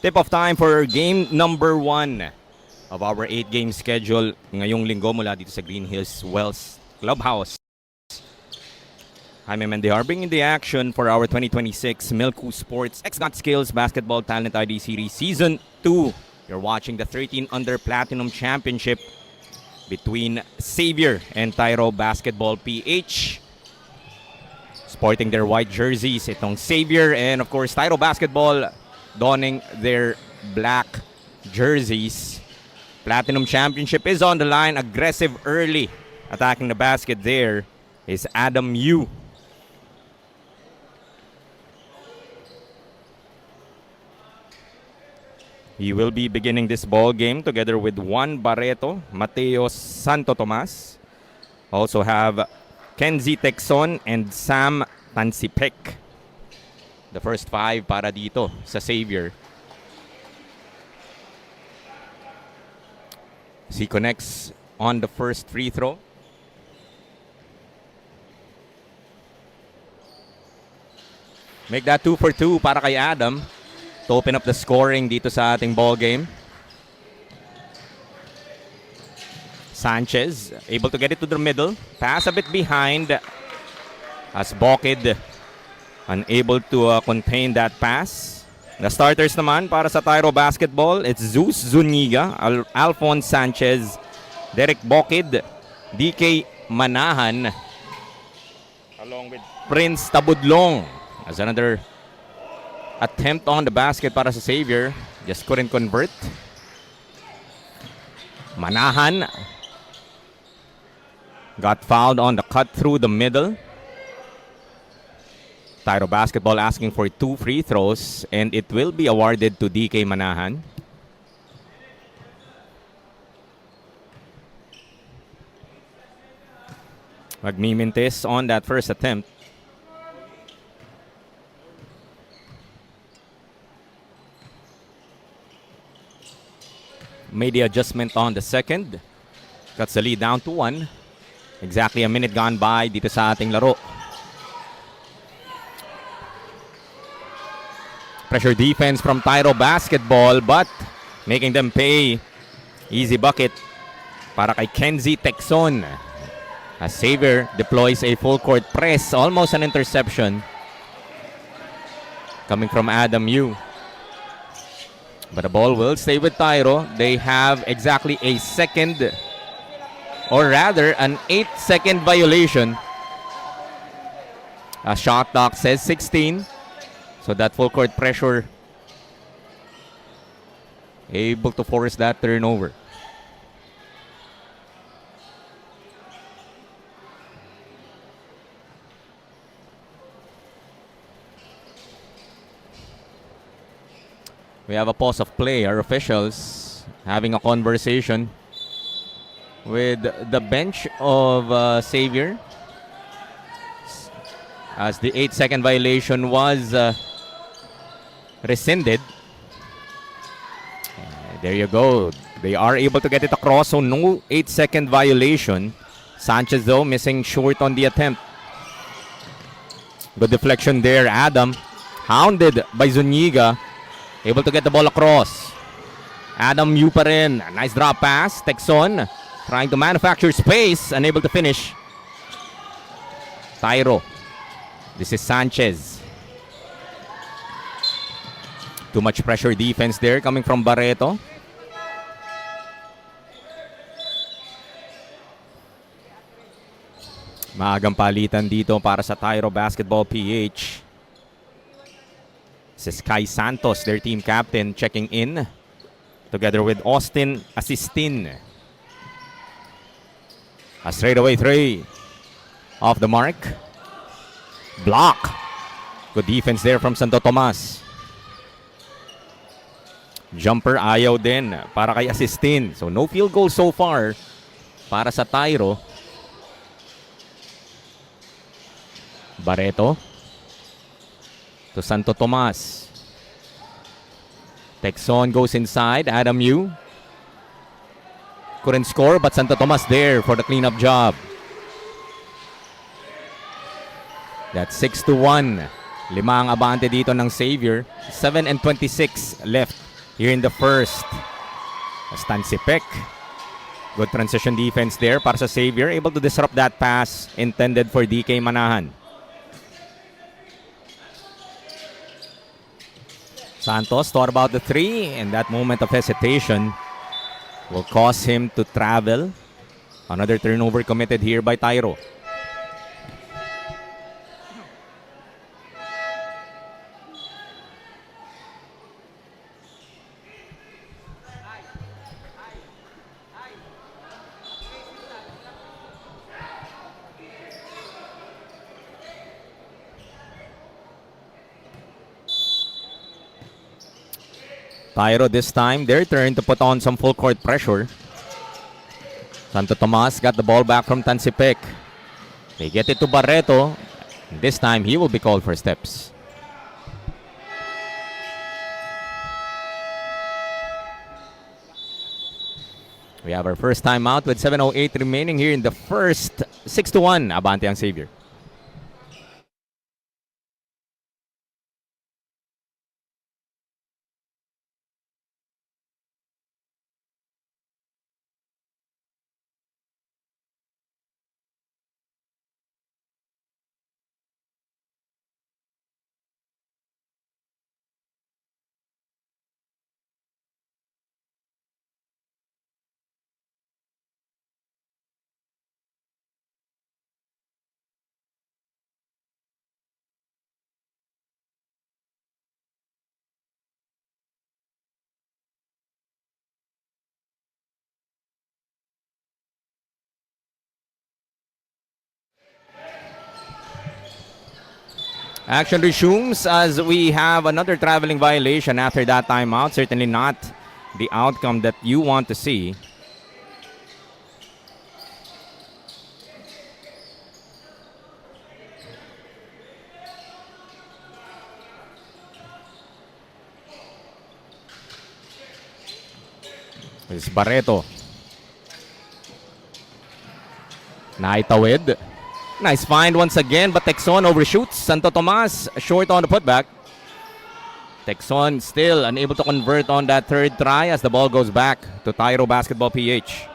Tip-off time for game number 1 of our 8-game schedule ngayong linggo mula dito sa Green Hills Wells Clubhouse. I'm MNDR bringing the action for our 2026 MILCU Sports X Got Skills Basketball Talent ID Series Season 2. You're watching the 13 Under Platinum Championship between XAVIER and TYRO Basketball PH. Sporting their white jerseys, itong XAVIER, and of course TYRO Basketball donning their black jerseys. Platinum Championship is on the line. Aggressive early. Attacking the basket there is Adam Yu. He will be beginning this ball game together with Juan Barreto, Mateo Santo Tomas. Also have Kenzie Texon and Sam Tansipek. The first 5 para dito sa XAVIER. He connects on the first free throw. Make that 2 for 2 para kay Adam to open up the scoring dito sa ating ball game. Sanchez able to get it to the middle. Pass a bit behind as Bokid unable to contain that pass. The starters naman para sa TYRO Basketball, it's Zeus Zuniga, Alphonse Sanchez, Derek Bokid, DK Manahan, along with Prince Tabudlong. As another attempt on the basket para sa XAVIER, just couldn't convert. Manahan got fouled on the cut through the middle. TYRO Basketball asking for 2 free throws and it will be awarded to DK Manahan. Magmimintis on that first attempt. Made the adjustment on the second. Cuts the lead down to 1. Exactly a minute gone by dito sa ating laro. Pressure defense from TYRO Basketball but making them pay. Easy bucket para kay Kenzie Texon. As XAVIER deploys a full court press. Almost an interception coming from Adam Yu. But the ball will stay with TYRO. They have exactly a second, or rather an 8-second violation. A shot clock says 16. So that full court pressure able to force that turnover. We have a pause of play. Our officials having a conversation with the bench of XAVIER as the 8-second violation was rescinded. There you go. They are able to get it across, so no 8-second violation. Sanchez though missing short on the attempt. Good deflection there. Adam hounded by Zuniga. Able to get the ball across. Adam Yu pa rin. Nice drop pass. Texon trying to manufacture space. Unable to finish. TYRO. This is Sanchez. Too much pressure defense there coming from Barreto. Maagang palitan dito para sa TYRO Basketball PH. This is Kai Santos, their team captain, checking in together with Austin Asistin. A straightaway 3 off the mark. Block. Good defense there from Santo Tomas. Jumper ayaw din para kay Asistin. So no field goal so far para sa TYRO. Barreto to Santo Tomas. Texon goes inside. Adam Yu couldn't score but Santo Tomas there for the cleanup job. That's 6-1. 5 ang abante dito ng XAVIER. 7:26 left here in the first. Stansipek. Good transition defense there para sa Xavier. Able to disrupt that pass intended for DK Manahan. Santos thought about the three, and that moment of hesitation will cause him to travel. Another turnover committed here by TYRO. TYRO this time, their turn to put on some full court pressure. Santo Tomas got the ball back from Tansipek. They get it to Barreto. This time, he will be called for steps. We have our first timeout with 7:08 remaining here in the first. 6-1, abante ang Xavier. Action resumes as we have another traveling violation after that timeout. Certainly not the outcome that you want to see. This is Barreto. Naitawid. Nice find once again, but Texon overshoots. Santo Tomas short on the putback. Texon still unable to convert on that third try as the ball goes back to TYRO Basketball PH.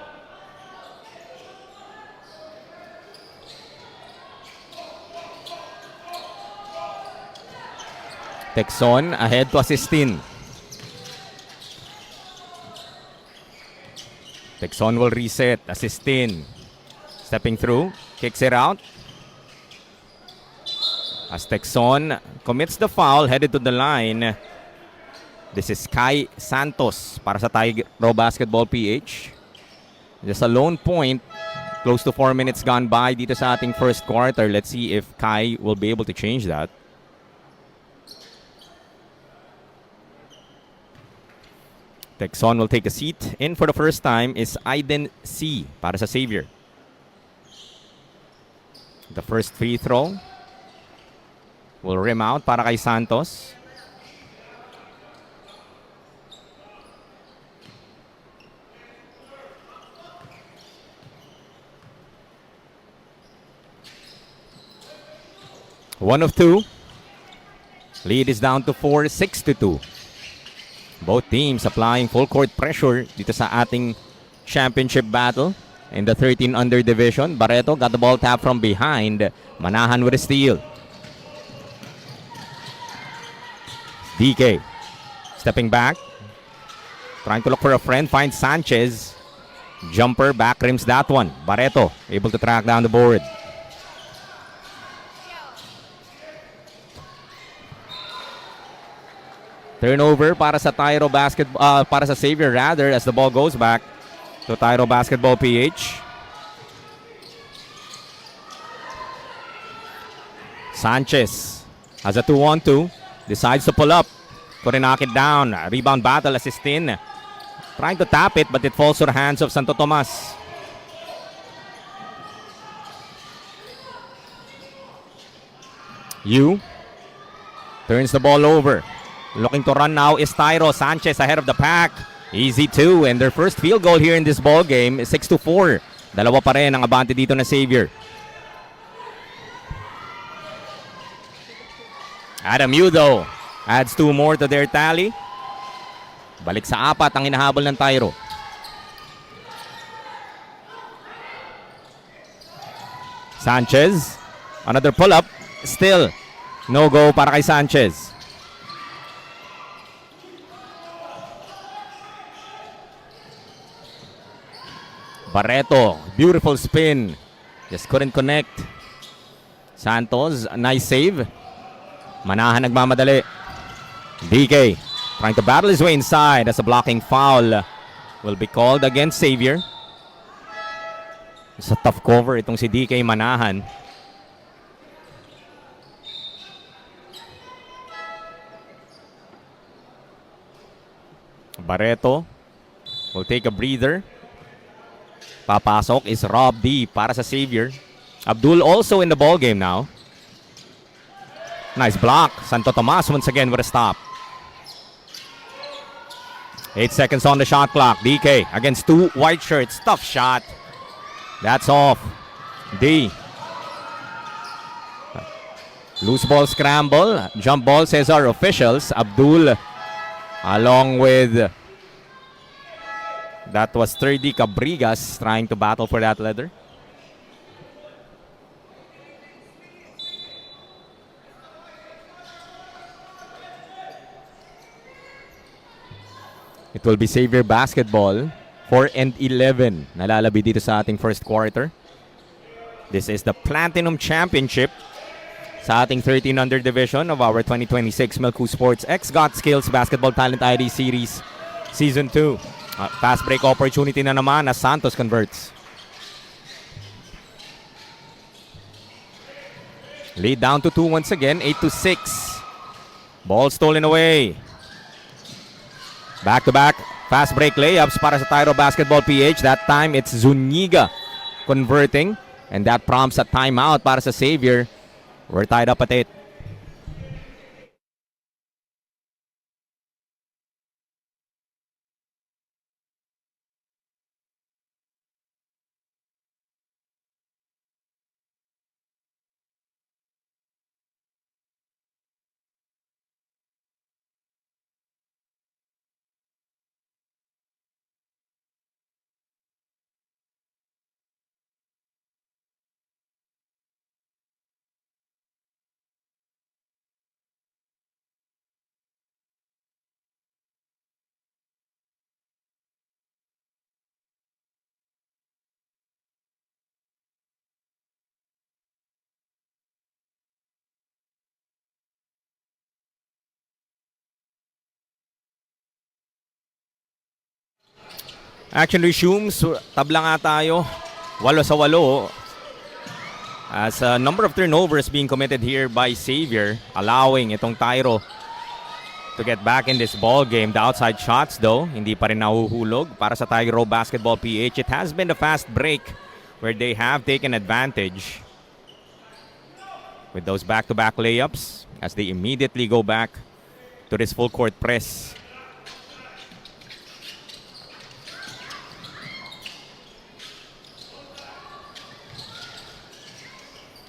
Texon ahead to Assistin. Texon will reset. Assistin stepping through, kicks it out. As Texon commits the foul, headed to the line. This is Kai Santos para sa TYRO Basketball PH. Just a lone point. Close to 4 minutes gone by dito sa ating first quarter. Let's see if Kai will be able to change that. Texon will take a seat. In for the first time is Aiden C. para sa Xavier. The first free throw will rim out para kay Santos. One of two. Lead is down to 4, 6-2. Both teams applying full court pressure dito sa ating championship battle. In the 13 under division, Barreto got the ball tapped from behind. Manahan with a steal. DK stepping back, trying to look for a friend, finds Sanchez. Jumper, back rims that one. Barreto able to track down the board. Turnover para sa TYRO basketball, para sa Xavier rather, as the ball goes back to TYRO Basketball PH. Sanchez has a 2-on-2. Decides to pull up. Couldn't knock it down. Rebound battle, Assistin. Trying to tap it, but it falls to the hands of Santo Tomas. Yu turns the ball over. Looking to run now is TYRO. Sanchez ahead of the pack. Easy two, and their first field goal here in this ball game is 6-4. Dalawa pa rin ang abante dito na Xavier. Adam Yu though adds 2 more to their tally. Balik sa 4 ang hinahabol ng TYRO. Sanchez. Another pull-up. Still, no go para kay Sanchez. Barreto. Beautiful spin. Just couldn't connect. Santos. Nice save. Manahan nagmamadali. DK. Trying to battle his way inside as a blocking foul will be called against Xavier. It's a tough cover itong si DK Manahan. Barreto will take a breather. Papasok is Rob D para sa Xavier. Abdul also in the ball game now. Nice block. Santo Tomas once again with a stop. 8 seconds on the shot clock. DK against 2 white shirts. Tough shot. That's off. D. Loose ball scramble. Jump ball says our officials. Abdul along with that was 30 Cabrigas trying to battle for that leather. It will be Xavier basketball. 4 and 11 nalalabi dito sa ating first quarter. This is the Platinum Championship sa ating 13 under division of our 2026 MILCU Sports X Got Skills Basketball Talent ID Series Season 2. Fast break opportunity na naman as Santos converts. Lead down to 2 once again, 8-6. Ball stolen away. Back-to-back fast break layups para sa TYRO Basketball PH. That time it's Zuniga converting. And that prompts a timeout para sa Xavier. We're tied up at 8. Action resumes. Tabla nga tayo. 8-8. As a number of turnovers being committed here by Xavier, allowing itong TYRO to get back in this ball game. The outside shots though, hindi pa rin nahuhulog para sa TYRO Basketball PH. It has been a fast break where they have taken advantage with those back-to-back layups as they immediately go back to this full court press.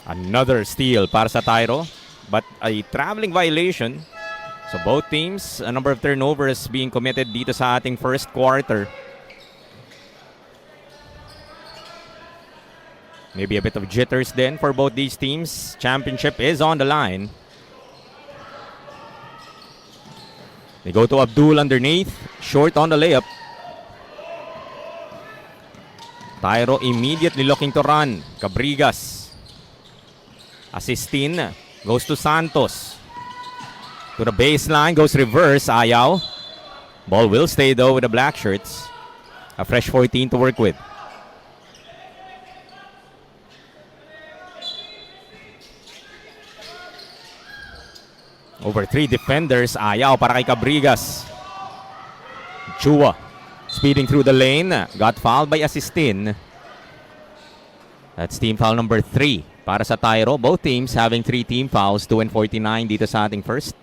Another steal para sa TYRO, but a traveling violation. So both teams, a number of turnovers being committed dito sa ating first quarter. Maybe a bit of jitters then for both these teams. Championship is on the line. They go to Abdul underneath, short on the layup. TYRO immediately looking to run. Cabrigas. Assistin goes to Santos. To the baseline, goes reverse. Ayaw. Ball will stay though with the black shirts. A fresh 14 to work with. Over 3 defenders. Ayaw para kay Cabrigas. Chua speeding through the lane. Got fouled by Assistin. That's team foul number 3. Para sa TYRO, both teams having 3 team fouls, 2 and 49 dito sa ating first.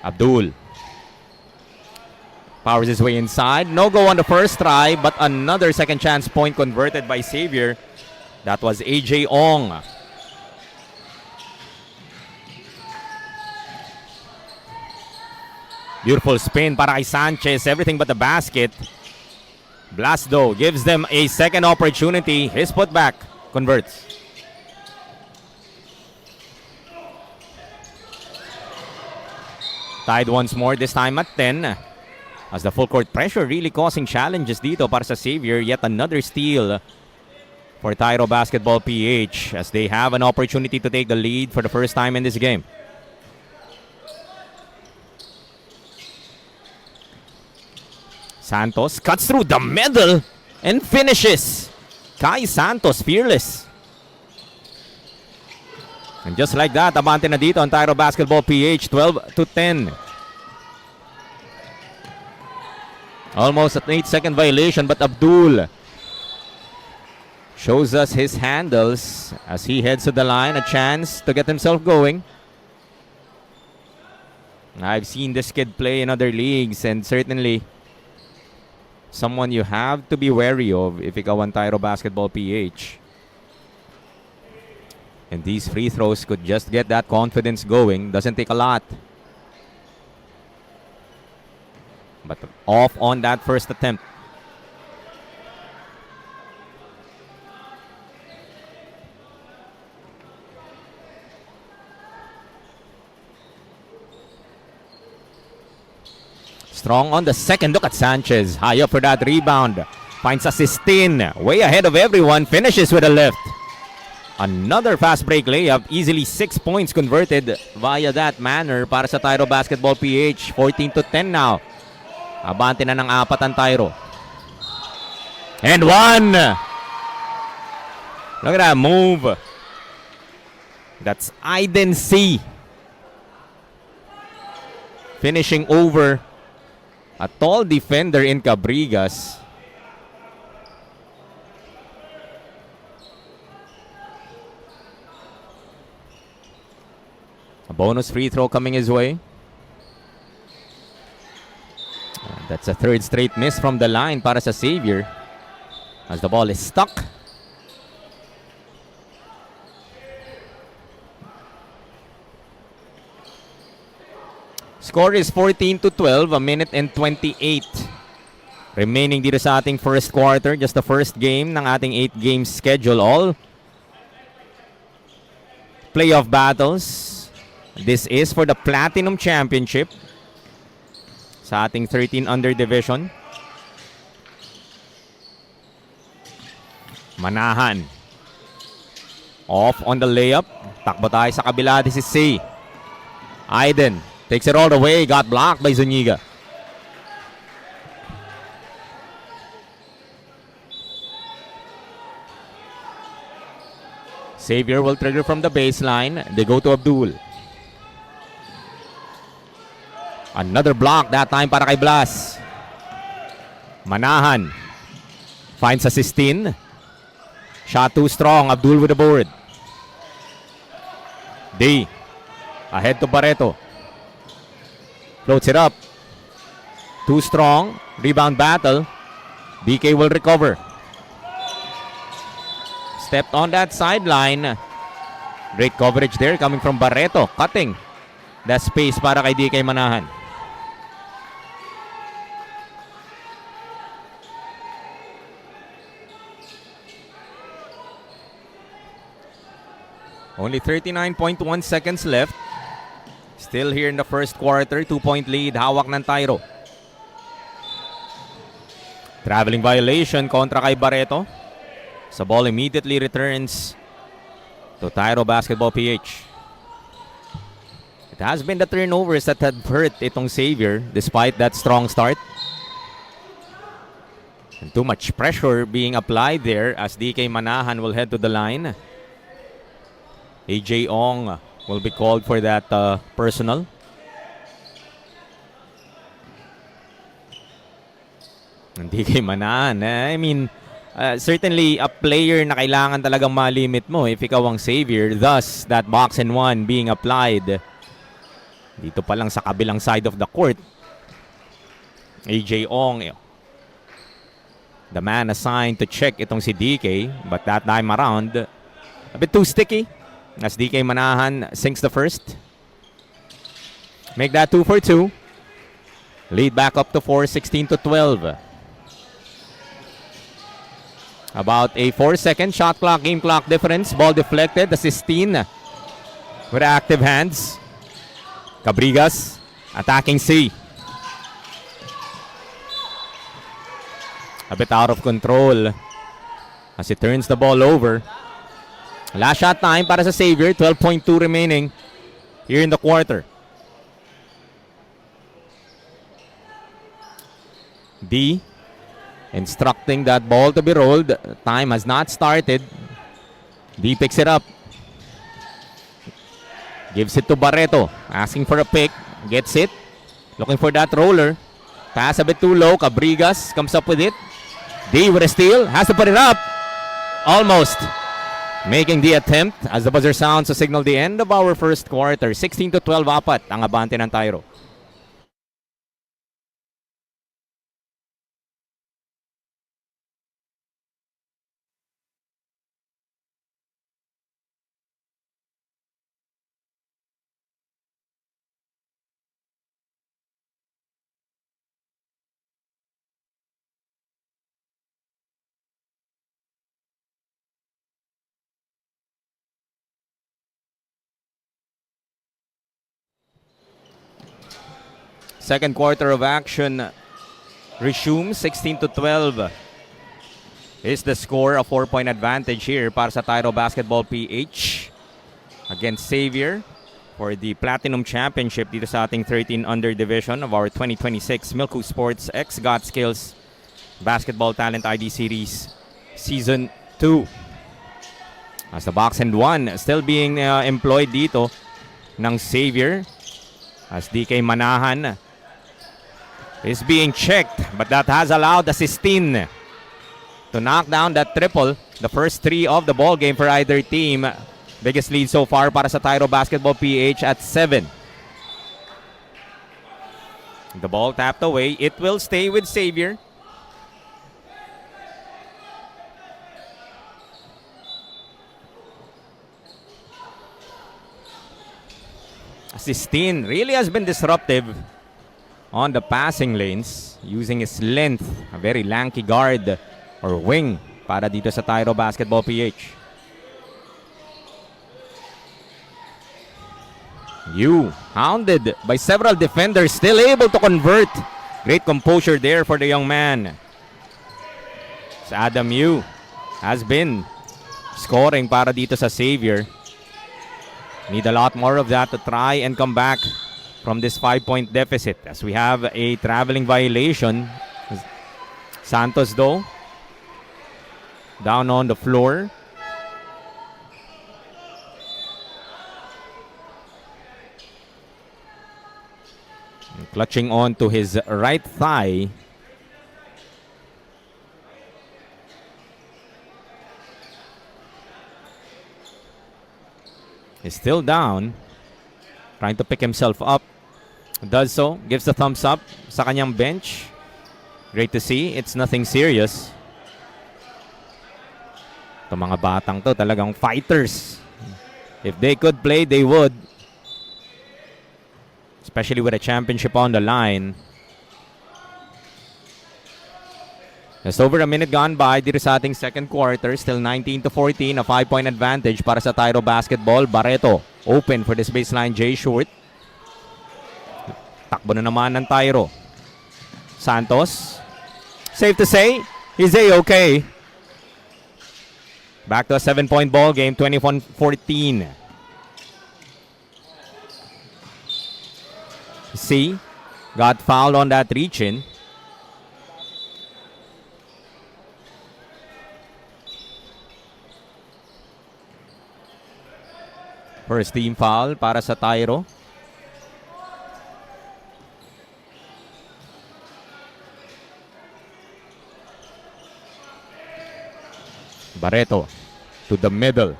Abdul powers his way inside. No go on the first try, but another second chance point converted by Xavier. That was AJ Ong. Beautiful spin para kay Sanchez. Everything but the basket. Blasdo gives them a second opportunity. His putback converts. Tied once more, this time at 10. As the full court pressure really causing challenges dito para sa Xavier. Yet another steal for TYRO Basketball PH as they have an opportunity to take the lead for the first time in this game. Santos cuts through the middle and finishes. Kai Santos, fearless. And just like that, abante na dito ang TYRO Basketball PH, 12-10. Almost an 8-second violation, but Abdul shows us his handles as he heads to the line. A chance to get himself going. I've seen this kid play in other leagues and certainly someone you have to be wary of if ikaw ang TYRO Basketball PH. And these free throws could just get that confidence going. Doesn't take a lot. But off on that first attempt. Strong on the second. Look at Sanchez. High up for that rebound. Finds a 16. Way ahead of everyone. Finishes with a lift. Another fast break layup. Easily 6 points converted via that manner para sa TYRO Basketball PH. 14-10 now. Abante na ng 4 ang TYRO. And 1. Look at that move. That's Aiden C. Finishing over a tall defender in Cabrigas. A bonus free throw coming his way. That's a third straight miss from the line para sa Xavier. As the ball is stuck. Score is 14-12, a minute and 28 remaining dito sa ating first quarter. Just the first game ng ating 8-game schedule. All playoff battles. This is for the Platinum Championship sa ating 13 under division. Manahan. Off on the layup. Takbo tayo sa kabila. This is C. Aiden takes it all the way. Got blocked by Zuniga. Xavier will trigger from the baseline. They go to Abdul. Another block that time para kay Blas. Manahan finds a 16. Shot too strong. Abdul with the board. D. Ahead to Barreto. Floats it up. Too strong. Rebound battle. DK will recover. Stepped on that sideline. Great coverage there coming from Barreto. Cutting that space para kay DK Manahan. Only 39.1 seconds left. Still here in the first quarter. 2-point lead. Hawak ng TYRO. Traveling violation kontra kay Barreto. So ball immediately returns to TYRO Basketball PH. It has been the turnovers that had hurt itong Xavier despite that strong start. And too much pressure being applied there as DK Manahan will head to the line. AJ Ong will be called for that personal. And DK Manahan, I mean, certainly a player na kailangan talagang malimit mo if ikaw ang Xavier. Thus, that box and one being applied dito pa lang sa kabilang side of the court. AJ Ong, the man assigned to check itong si DK. But that time around, a bit too sticky. As DK Manahan sinks the first. Make that 2 for 2. Lead back up to 4, 16-12. About a 4-second shot clock, game clock difference. Ball deflected. The Sistine with active hands. Cabrigas attacking C. A bit out of control as he turns the ball over. Last shot time para sa Xavier. 12.2 remaining here in the quarter. D instructing that ball to be rolled. Time has not started. D picks it up. Gives it to Barreto. Asking for a pick. Gets it. Looking for that roller. Pass a bit too low. Cabrigas comes up with it. D with a steal. Has to put it up. Almost. Making the attempt as the buzzer sounds to signal the end of our first quarter. 16-12 apat ang abante ng TYRO. Second quarter of action resumes. 16-12 is the score. A 4-point advantage here para sa TYRO Basketball PH against Xavier for the Platinum Championship dito sa ating 13 under division of our 2026 MILCU Sports X Got Skills Basketball Talent ID Series Season 2. As the box and one still being employed dito ng Xavier as DK Manahan is being checked, but that has allowed the Sistine to knock down that triple. The first three of the ball game for either team. Biggest lead so far para sa TYRO Basketball PH at 7. The ball tapped away. It will stay with Xavier. Sistine really has been disruptive on the passing lanes using his length. A very lanky guard or wing para dito sa TYRO Basketball PH. Yu, hounded by several defenders, still able to convert. Great composure there for the young man. So Adam Yu has been scoring para dito sa Xavier. Need a lot more of that to try and come back from this 5-point deficit as we have a traveling violation. Santos though down on the floor. Clutching on to his right thigh. He's still down, trying to pick himself up. Does so, gives the thumbs up sa kanyang bench. Great to see, it's nothing serious. Itong mga batang to talagang fighters. If they could play, they would. Especially with a championship on the line. Just over a minute gone by dito sa ating second quarter. Still 19-14, a 5-point advantage para sa TYRO Basketball. Barreto open for this baseline J short. Takbo na naman ng TYRO. Santos. Safe to say, he's A-okay. Back to a 7-point ball game, 21-14. C got fouled on that reach-in. First team foul para sa TYRO. Barreto to the middle.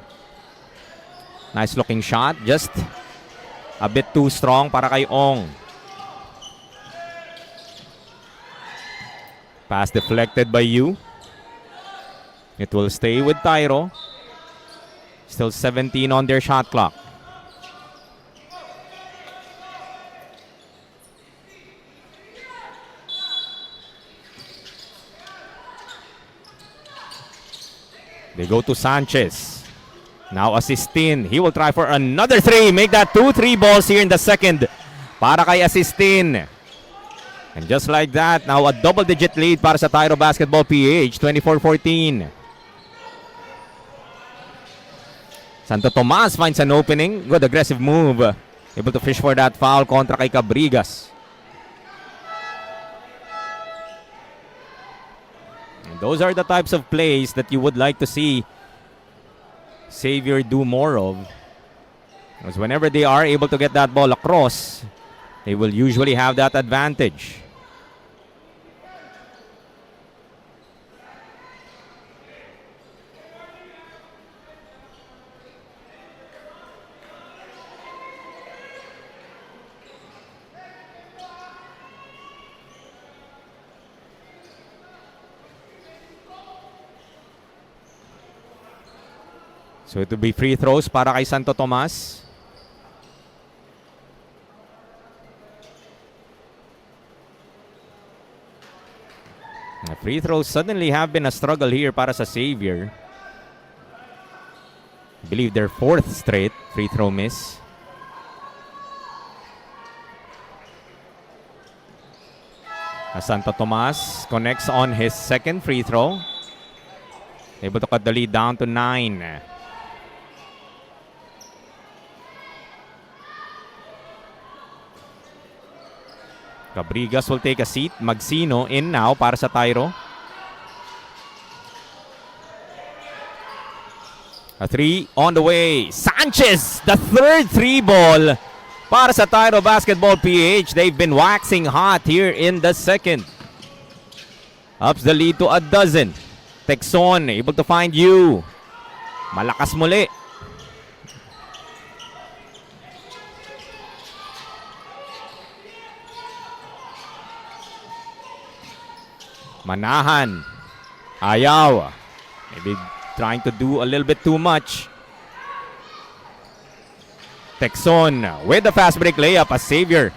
Nice looking shot. Just a bit too strong para kay Ong. Pass deflected by Yu. It will stay with TYRO. Still 17 on their shot clock. They go to Sanchez. Now Assistin. He will try for another 3. Make that 2-3 balls here in the second. Para kay Assistin. And just like that, now a double-digit lead para sa TYRO Basketball PH, 24-14. Santo Tomas finds an opening. Good aggressive move. Able to fish for that foul kontra kay Cabrigas. And those are the types of plays that you would like to see Xavier do more of. Because whenever they are able to get that ball across, they will usually have that advantage. So it will be free throws para kay Santo Tomas. Free throws suddenly have been a struggle here para sa Xavier. I believe their 4th straight free throw miss. As Santo Tomas connects on his 2nd free throw. Able to cut the lead down to 9. Cabrigas will take a seat. Magsino in now para sa TYRO. A 3 on the way. Sanchez, the 3rd 3 ball para sa TYRO Basketball PH. They've been waxing hot here in the second. Ups the lead to a dozen. Texon able to find you. Malakas muli. Manahan. Ayaw. Maybe trying to do a little bit too much. Texon with the fast break layup as Xavier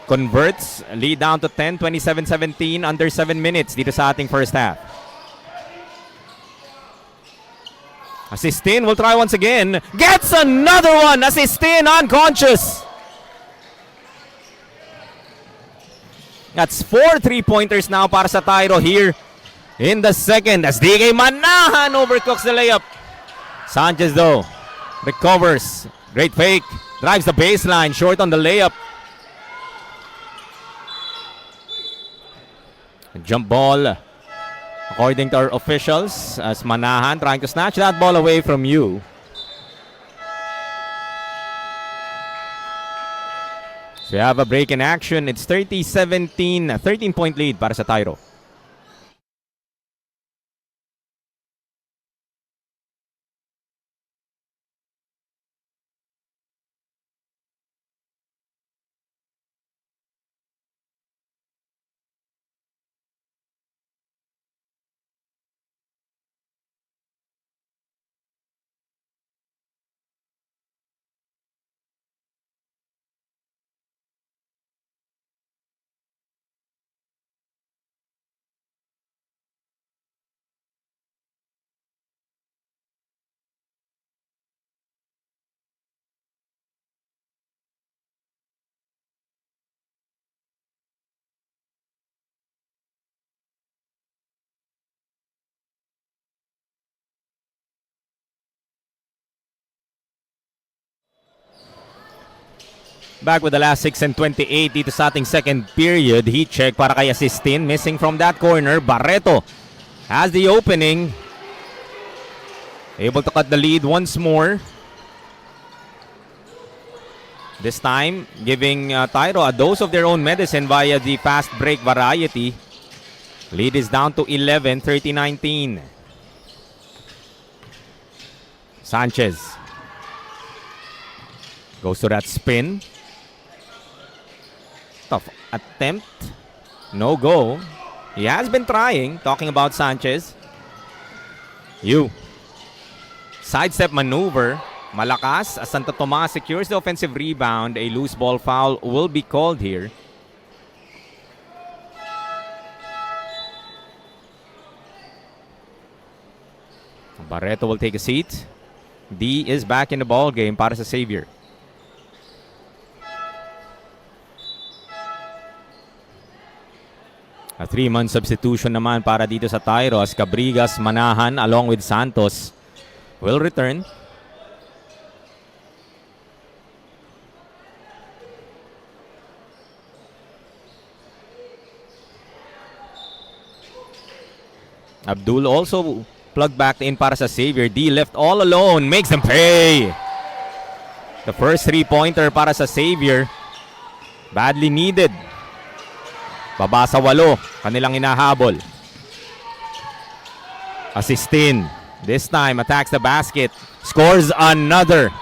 converts. Lead down to 10, 27-17 under 7 minutes dito sa ating first half. Assistin will try once again. Gets another one. Assistin unconscious. That's 4 3-pointers now para sa TYRO here in the second as DK Manahan overcooks the layup. Sanchez though recovers. Great fake. Drives the baseline. Short on the layup. Jump ball according to our officials as Manahan trying to snatch that ball away from you. So we have a break in action. It's 30-17, 13-point lead para sa TYRO. Back with the last 6 and 28 dito sa ating second period. Heat check para kay Assistin. Missing from that corner. Barreto has the opening. Able to cut the lead once more. This time, giving TYRO a dose of their own medicine via the fast break variety. Lead is down to 11, 30-19. Sanchez goes to that spin. Tough attempt. No go. He has been trying. Talking about Sanchez. Sidestep maneuver. Malakas as Santo Tomas secures the offensive rebound. A loose ball foul will be called here. Barreto will take a seat. D is back in the ball game para sa Xavier. A 3-man substitution naman para dito sa TYRO as Cabrigas, Manahan along with Santos will return. Abdul also plugged back in para sa Xavier. D left all alone, makes them pay. The first 3-pointer para sa Xavier. Badly needed. Baba sa 8, kanilang inahabol. Assistin, this time attacks the basket. Scores another.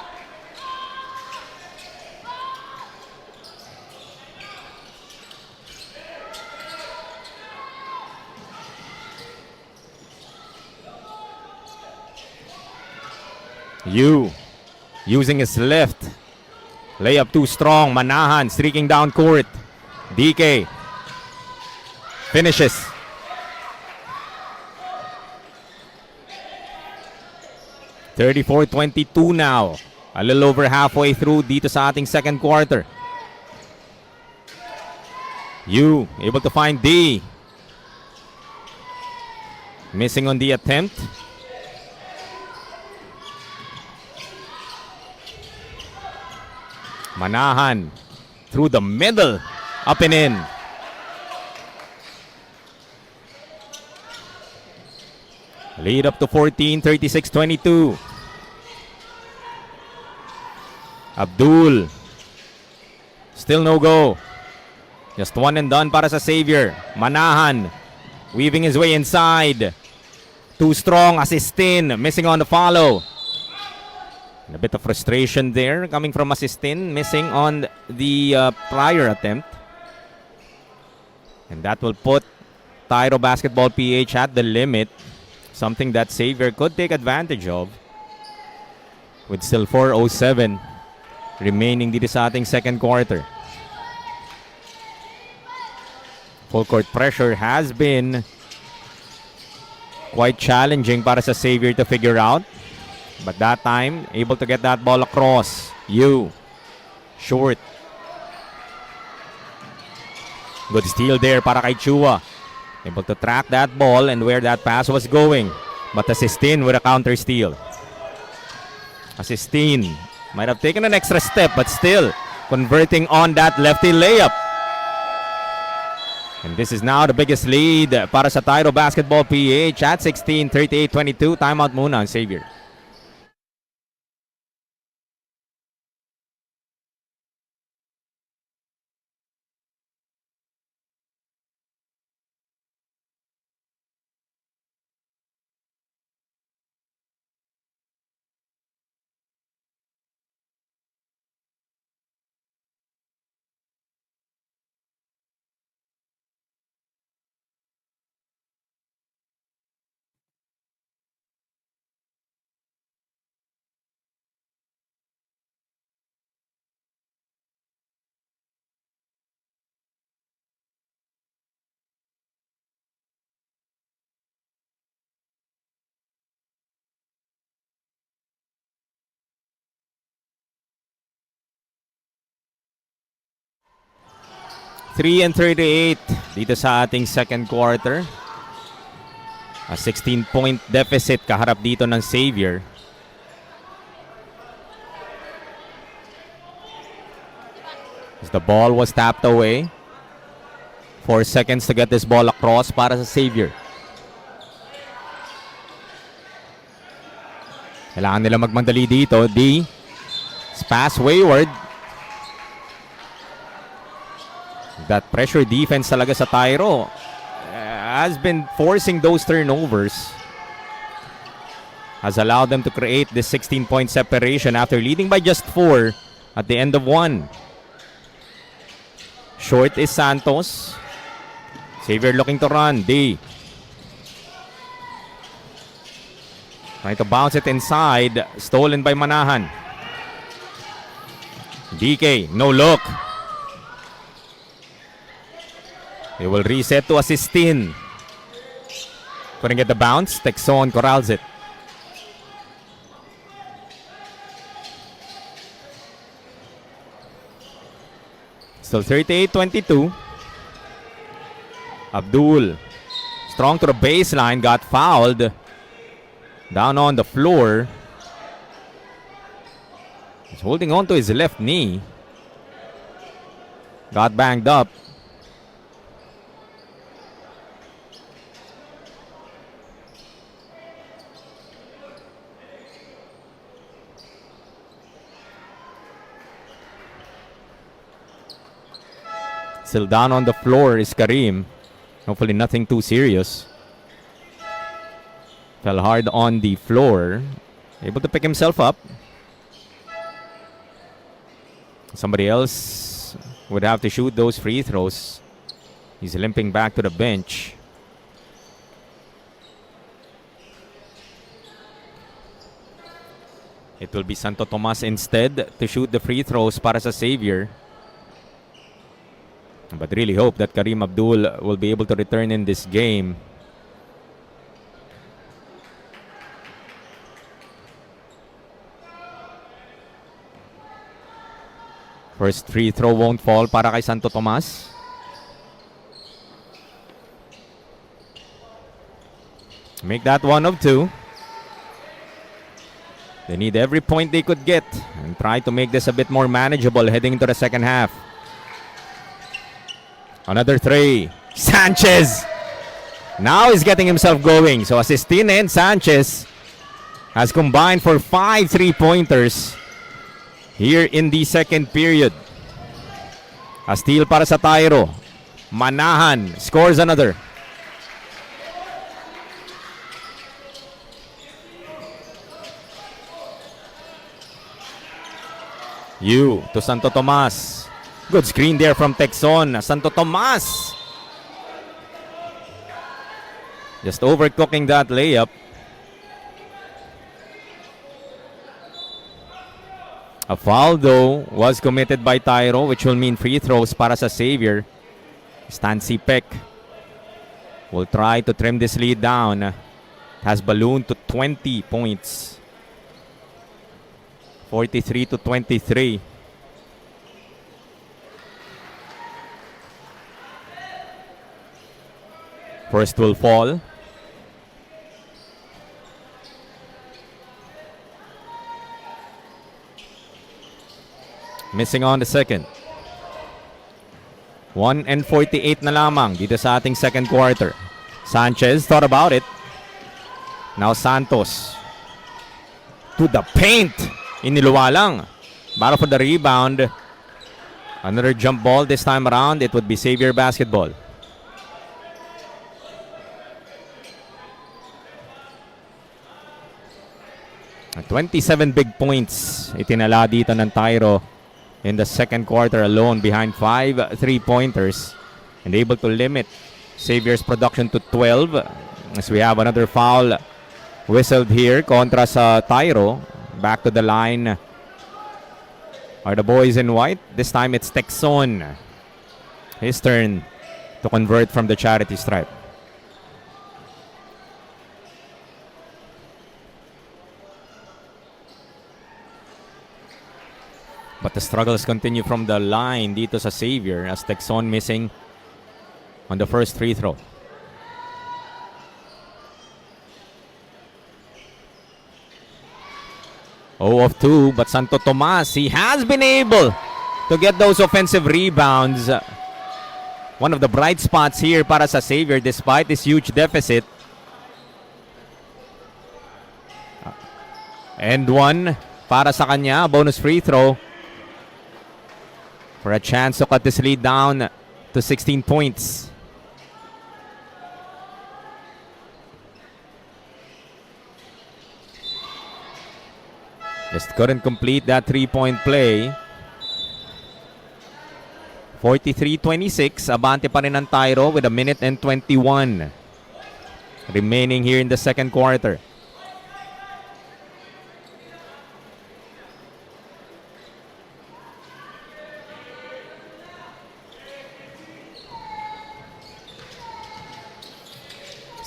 Yu using his left. Layup too strong. Manahan streaking down court. DK finishes. (34-22) now. A little over halfway through dito sa ating second quarter. Yu able to find D. Missing on the attempt. Manahan through the middle. Up and in. Lead up to 14, 36-22. Abdul. Still no go. Just one and done para sa Xavier. Manahan weaving his way inside. Too strong. Assistin missing on the follow. And a bit of frustration there coming from Assistin, missing on the prior attempt. And that will put TYRO Basketball PH at the limit. Something that Xavier could take advantage of. With still 4:07 remaining dito sa ating second quarter. Full court pressure has been quite challenging para sa Xavier to figure out. But that time, able to get that ball across. Yu. Short. Good steal there para kay Chua. Able to track that ball and where that pass was going. But Assistin with a counter steal. Assistin might have taken an extra step but still converting on that lefty layup. And this is now the biggest lead para sa TYRO Basketball PH at 16, 38-22. Timeout muna ang Xavier. Three and 38 dito sa ating second quarter. A 16-point deficit kaharap dito ng Xavier. As the ball was tapped away. 4 seconds to get this ball across para sa Xavier. Kailangan nila magmandali dito. D. Pass wayward. That pressure defense talaga sa TYRO has been forcing those turnovers. Has allowed them to create this 16-point separation after leading by just 4 at the end of 1. Short is Santos. Xavier looking to run. D. Trying to bounce it inside. Stolen by Manahan. DK, no look. They will reset to Assistin. Couldn't get the bounce. Texon corrals it. Still 38-22. Abdul, strong to the baseline, got fouled. Down on the floor. He's holding on to his left knee. Got banged up. Still down on the floor is Karim. Hopefully nothing too serious. Fell hard on the floor. Able to pick himself up. Somebody else would have to shoot those free throws. He's limping back to the bench. It will be Santo Tomas instead to shoot the free throws para sa Xavier. But really hope that Karim Abdul will be able to return in this game. First free throw won't fall para kay Santo Tomas. Make that 1 of 2. They need every point they could get and try to make this a bit more manageable heading into the second half. Another 3. Sanchez! Now he's getting himself going. So Asistine and Sanchez has combined for 5 3-pointers here in the second period. A steal para sa TYRO. Manahan scores another. Yu to Santo Tomas. Good screen there from Texon. Santo Tomas just overcooking that layup. A foul though was committed by TYRO, which will mean free throws para sa Xavier. Stancy Peck will try to trim this lead down. It has ballooned to 20 points. 43-23. First will fall. Missing on the second. 1:48 na lamang dito sa ating second quarter. Sanchez thought about it. Now Santos to the paint. Iniluwa lang. Battle for the rebound. Another jump ball this time around. It would be Xavier basketball. At 27 big points itinala dito ng TYRO in the second quarter alone, behind 5 3-pointers and able to limit Xavier's production to 12. As we have another foul whistled here kontra sa TYRO. Back to the line are the boys in white. This time it's Texon. His turn to convert from the charity stripe. But the struggles continue from the line dito sa Xavier as Texon missing on the first free throw. Oh of 2, but Santo Tomas, he has been able to get those offensive rebounds. One of the bright spots here para sa Xavier despite this huge deficit. And 1 para sa kanya, bonus free throw for a chance to cut this lead down to 16 points. Just couldn't complete that 3-point play. 43-26. Abante pa rin ang TYRO with 1:21 remaining here in the second quarter.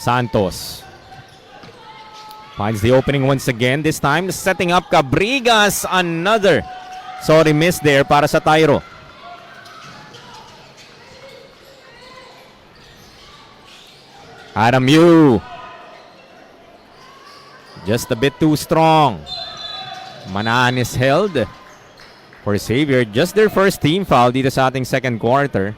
Santos finds the opening once again. This time setting up Cabrigas. Another sorry miss there para sa TYRO. Adam Yu. Just a bit too strong. Manahan is held for Xavier. Just their first team foul dito sa ating second quarter.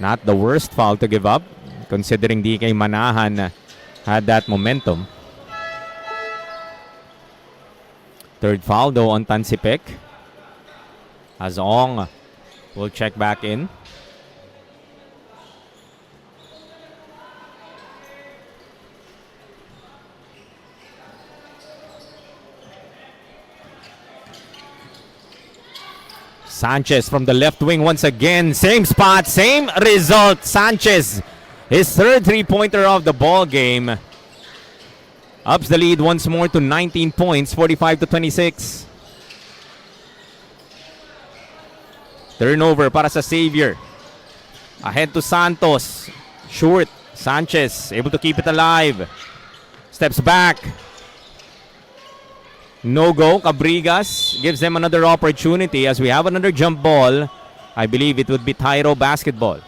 Not the worst foul to give up, considering DK Manahan had that momentum. Third foul though on Tansipek. As Ong will check back in. Sanchez from the left wing once again. Same spot, same result. Sanchez, his third three-pointer of the ball game. Ups the lead once more to 19 points, 45-26. Turnover para sa Xavier. Ahead to Santos. Short. Sanchez able to keep it alive. Steps back. No go. Cabrigas gives them another opportunity as we have another jump ball. I believe it would be TYRO basketball.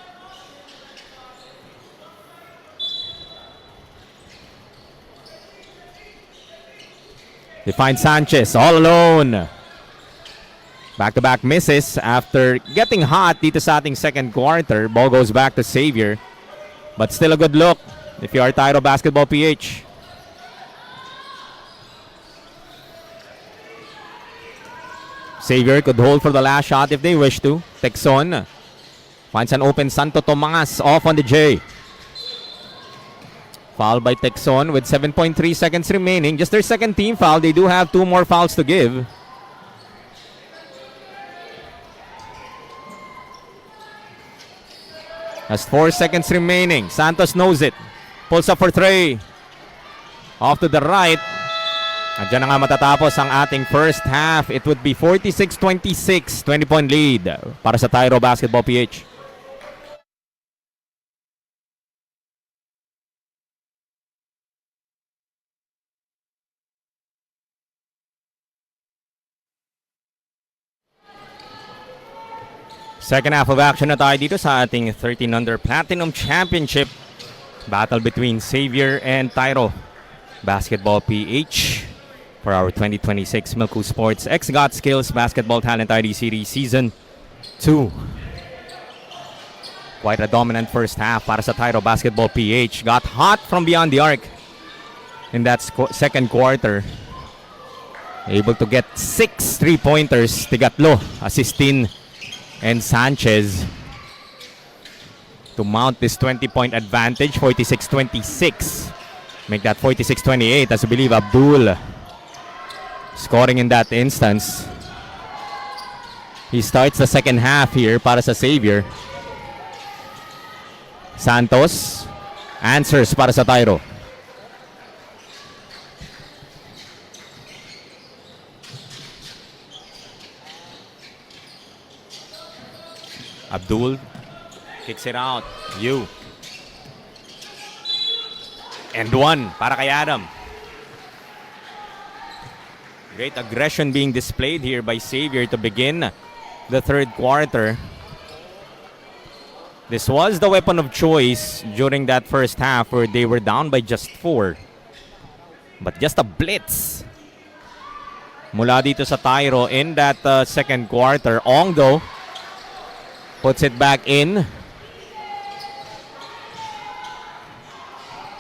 They find Sanchez all alone. Back-to-back misses after getting hot dito sa ating second quarter. Ball goes back to Xavier. But still a good look if you are TYRO Basketball PH. Xavier could hold for the last shot if they wish to. Texon finds an open Santo Tomas off on the J. Foul by Texon with 7.3 seconds remaining. Just their second team foul. They do have 2 more fouls to give. Has 4 seconds remaining. Santos knows it. Pulls up for 3. Off to the right. At dyan na nga matatapos ang ating first half. It would be 46-26. 20-point lead para sa TYRO Basketball PH. Second half of action na tayo dito sa ating 13 Under Platinum Championship. Battle between Xavier and TYRO Basketball PH for our 2026 MILCU Sports X Got Skills Basketball Talent ID Series Season 2. Quite a dominant first half para sa TYRO Basketball PH. Got hot from beyond the arc in that second quarter. Able to get 6 3-pointers. Tigatlo, assistin and Sanchez to mount this 20-point advantage, 46-26. Make that 46-28 as I believe Abdul scoring in that instance. He starts the second half here para sa Xavier. Santos answers para sa TYRO. Abdul kicks it out. Yu. And 1 para kay Adam. Great aggression being displayed here by Xavier to begin the third quarter. This was the weapon of choice during that first half where they were down by just 4. But just a blitz mula dito sa TYRO in that second quarter. Ong though puts it back in.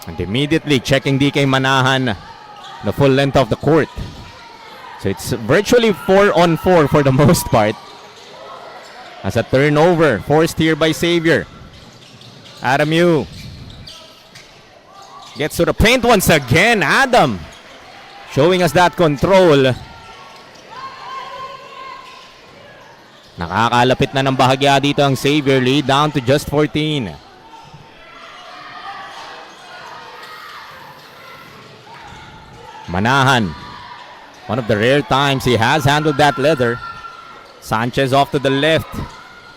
And immediately checking DK Manahan the full length of the court. So it's virtually 4-on-4 for the most part. As a turnover forced here by Xavier. Adam Yu gets to the paint once again. Adam showing us that control. Nakakalapit na ng bahagya dito ang Xavier, lead down to just 14. Manahan, one of the rare times he has handled that leather. Sanchez off to the left.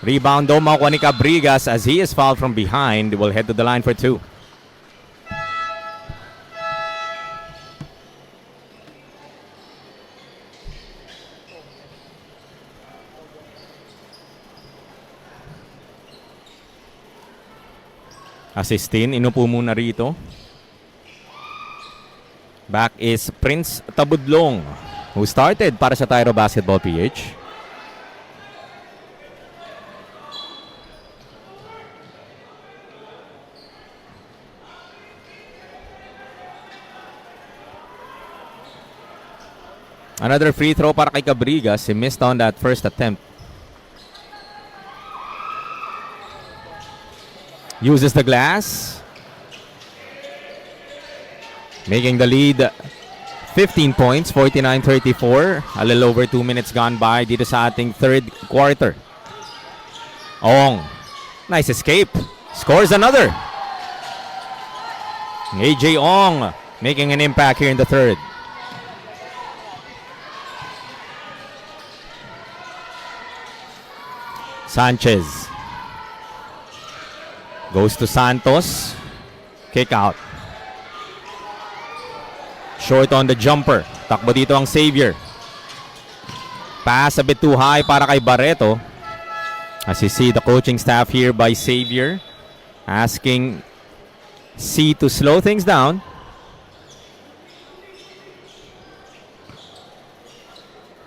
Rebound daw makuha ni Cabrigas as he is fouled from behind. Will head to the line for 2. Assistin, inupo muna rito. Back is Prince Tabudlong, who started para sa TYRO Basketball PH. Another free throw para kay Cabrigas. He missed on that first attempt. Uses the glass. Making the lead 15 points, 49-34. A little over 2 minutes gone by dito sa ating third quarter. Ong. Nice escape. Scores another. AJ Ong making an impact here in the third. Sanchez goes to Santos. Kick out. Short on the jumper. Takbo dito ang Xavier. Pass a bit too high para kay Barreto. As you see the coaching staff here by Xavier asking C to slow things down.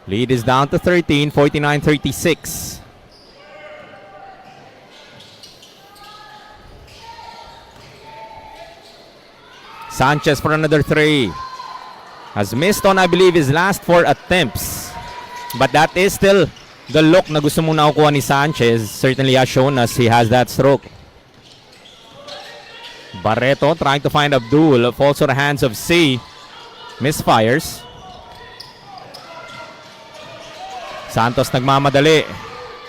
Lead is down to 13, 49-36. Sanchez for another three. Has missed on, I believe, his last 4 attempts. But that is still the look na gusto mong nakukuha ni Sanchez. Certainly has shown us he has that stroke. Barreto trying to find Abdul. Falls to the hands of C. Misfires. Santos nagmamadali.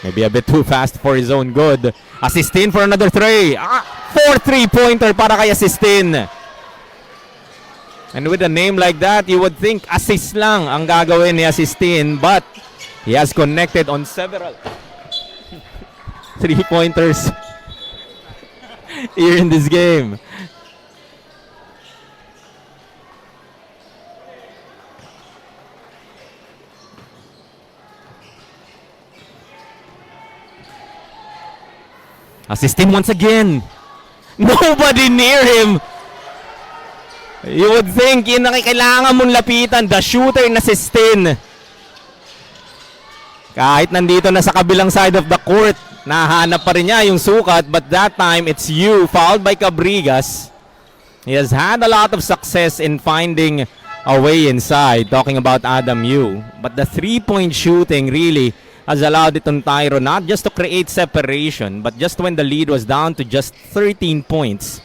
Maybe a bit too fast for his own good. Assistin for another three. 4 3-pointer para kay Assistin. And with a name like that, you would think assist lang ang gagawin ni Assistin, but he has connected on several 3-pointers here in this game. Assistin once again. Nobody near him. You would think yun na kailangan mong lapitan, the shooter na Assistin. Kahit nandito na sa kabilang side of the court, nahanap pa rin niya yung sukat, but that time it's you, fouled by Cabrigas. He has had a lot of success in finding a way inside, talking about Adam Yu. But the 3-point shooting really has allowed itong TYRO not just to create separation, but just when the lead was down to just 13 points.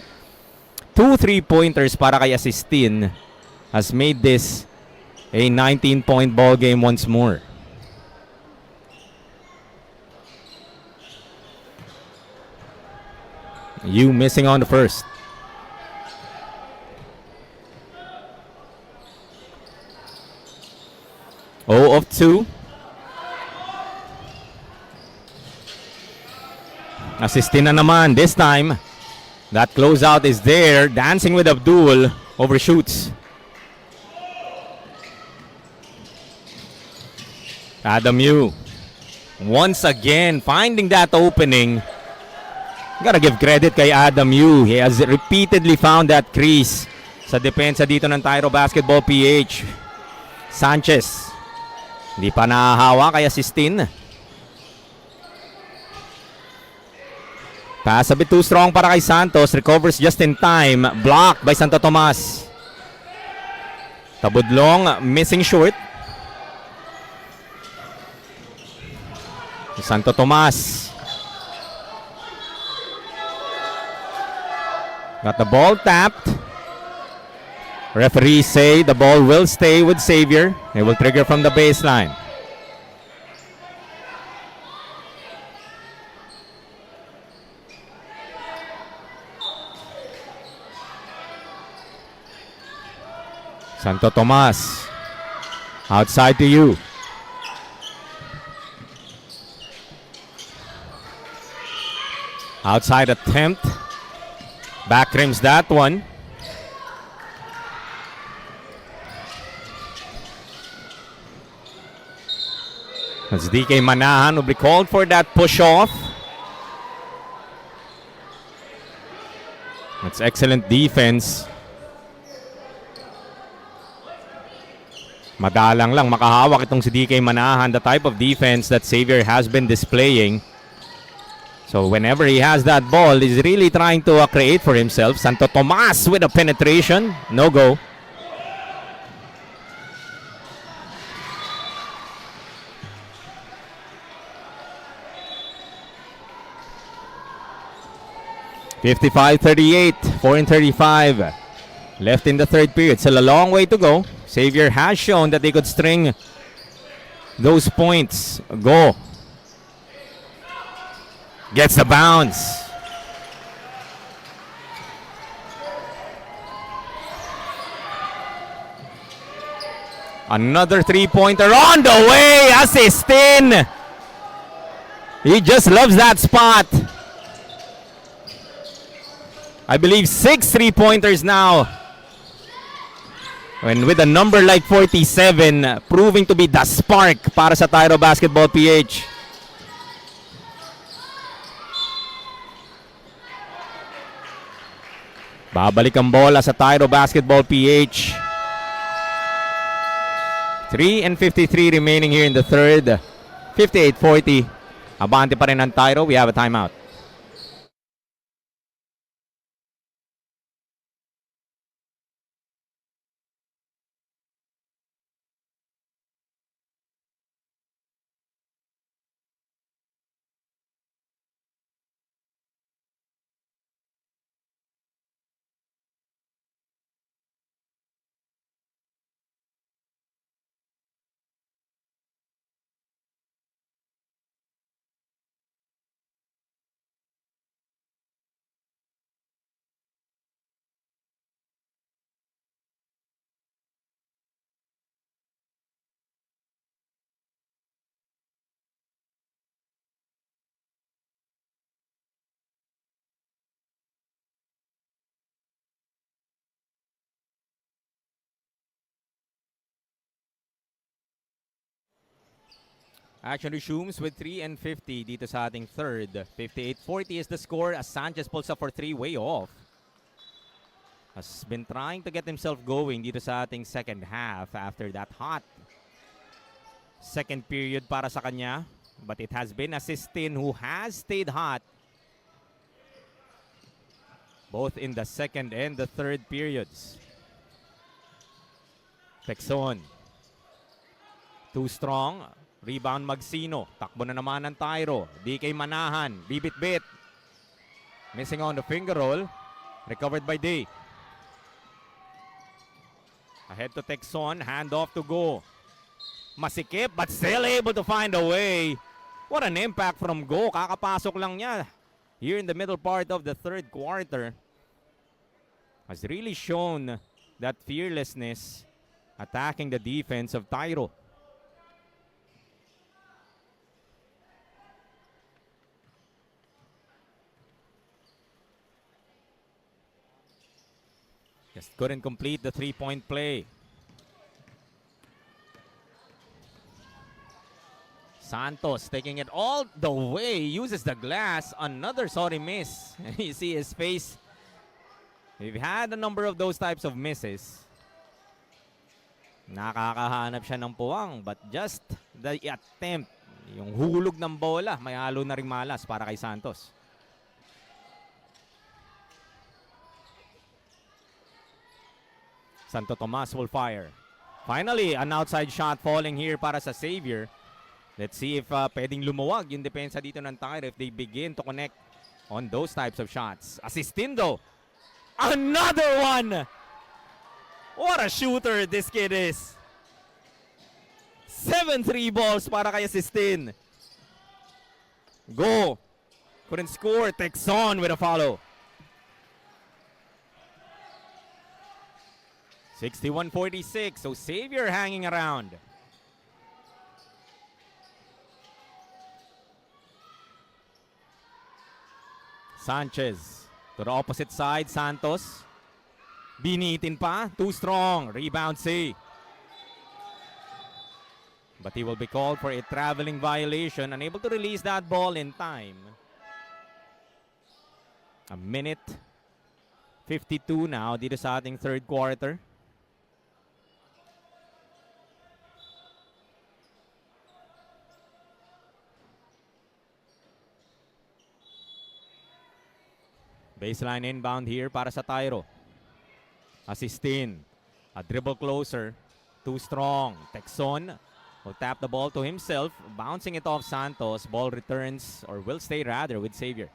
2 3-pointers para kay Assistin has made this a 19-point ball game once more. You missing on the first. Oh of 2. Assistin na naman this time. That closeout is there. Dancing with Abdul. Overshoots. Adam Yu. Once again, finding that opening. Gotta give credit kay Adam Yu. He has repeatedly found that crease sa depensa dito ng TYRO Basketball PH. Sanchez. Hindi pa nahahawa kay Assistin. Pass a bit too strong para kay Santos. Recovers just in time. Blocked by Santo Tomas. Tabudlong missing short. Santo Tomas. Got the ball tapped. Referees say the ball will stay with Xavier. It will trigger from the baseline. Santo Tomas. Outside to you. Outside attempt. Back rims that one. As DK Manahan will be called for that push off. That's excellent defense. Madalang lang makahawak itong si DK Manahan, the type of defense that Xavier has been displaying. So whenever he has that ball, he's really trying to create for himself. Santo Tomas with a penetration. No go. (55-38), 4:35 left in the third period. Still a long way to go. Xavier has shown that they could string those points. Go. Gets the bounce. Another three-pointer on the way. Assistin. He just loves that spot. I believe 6 three-pointers now. And with a number like 47, proving to be the spark para sa TYRO Basketball PH. Babalik ang bola sa TYRO Basketball PH. 3:53 remaining here in the third. 58-40. Abante pa rin ang TYRO. We have a timeout. Action resumes with 3:50 dito sa ating third. 58-40 is the score as Sanchez pulls up for 3, way off. Has been trying to get himself going dito sa ating second half after that hot second period para sa kanya. But it has been Assistin who has stayed hot both in the second and the third periods. Texon. Too strong. Rebound Magsino. Takbo na naman ng TYRO. DK Manahan. Bibit-bit. Missing on the finger roll. Recovered by Day. Ahead to Texon. Hand off to Go. Masikip but still able to find a way. What an impact from Go. Kakapasok lang niya. Here in the middle part of the third quarter. Has really shown that fearlessness attacking the defense of TYRO. Just couldn't complete the three-point play. Santos taking it all the way. Uses the glass. Another sorry miss. You see his face. We've had a number of those types of misses. Nakakahanap siya ng puwang. But just the attempt. Yung hulog ng bola. May halo na ring malas para kay Santos. Santo Tomas will fire. Finally, an outside shot falling here para sa Xavier. Let's see if pwedeng lumuwag yung depensa dito ng TYRO if they begin to connect on those types of shots. Assistindo. Another one! What a shooter this kid is. 7 3 balls para kay Assistin. Go. Couldn't score. Texon with a follow. 61-46, so Xavier hanging around. Sanchez to the opposite side, Santos. Binitin pa, too strong. Rebound C. But he will be called for a traveling violation, unable to release that ball in time. A minute, 52 now dito sa ating third quarter. Baseline inbound here para sa TYRO. Assistin. A dribble closer. Too strong. Texon will tap the ball to himself. Bouncing it off Santos. Ball returns or will stay rather with Xavier.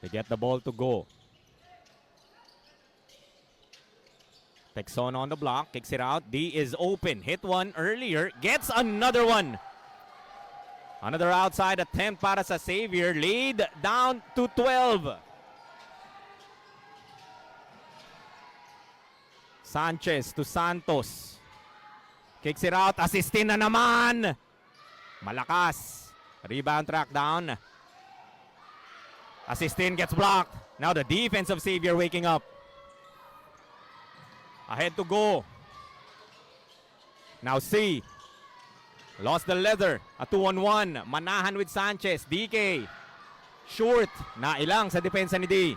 They get the ball to go. Texon on the block, kicks it out. D is open. Hit one earlier. Gets another one. Another outside attempt para sa Xavier. Lead down to 12. Sanchez to Santos. Kicks it out. Assistin na naman. Malakas. Rebound track down. Assistin gets blocked. Now the defense of Xavier waking up. Ahead to go. Now C. Lost the leather. A 2-on-1. Manahan with Sanchez. DK. Short. Nailang sa depensa ni D.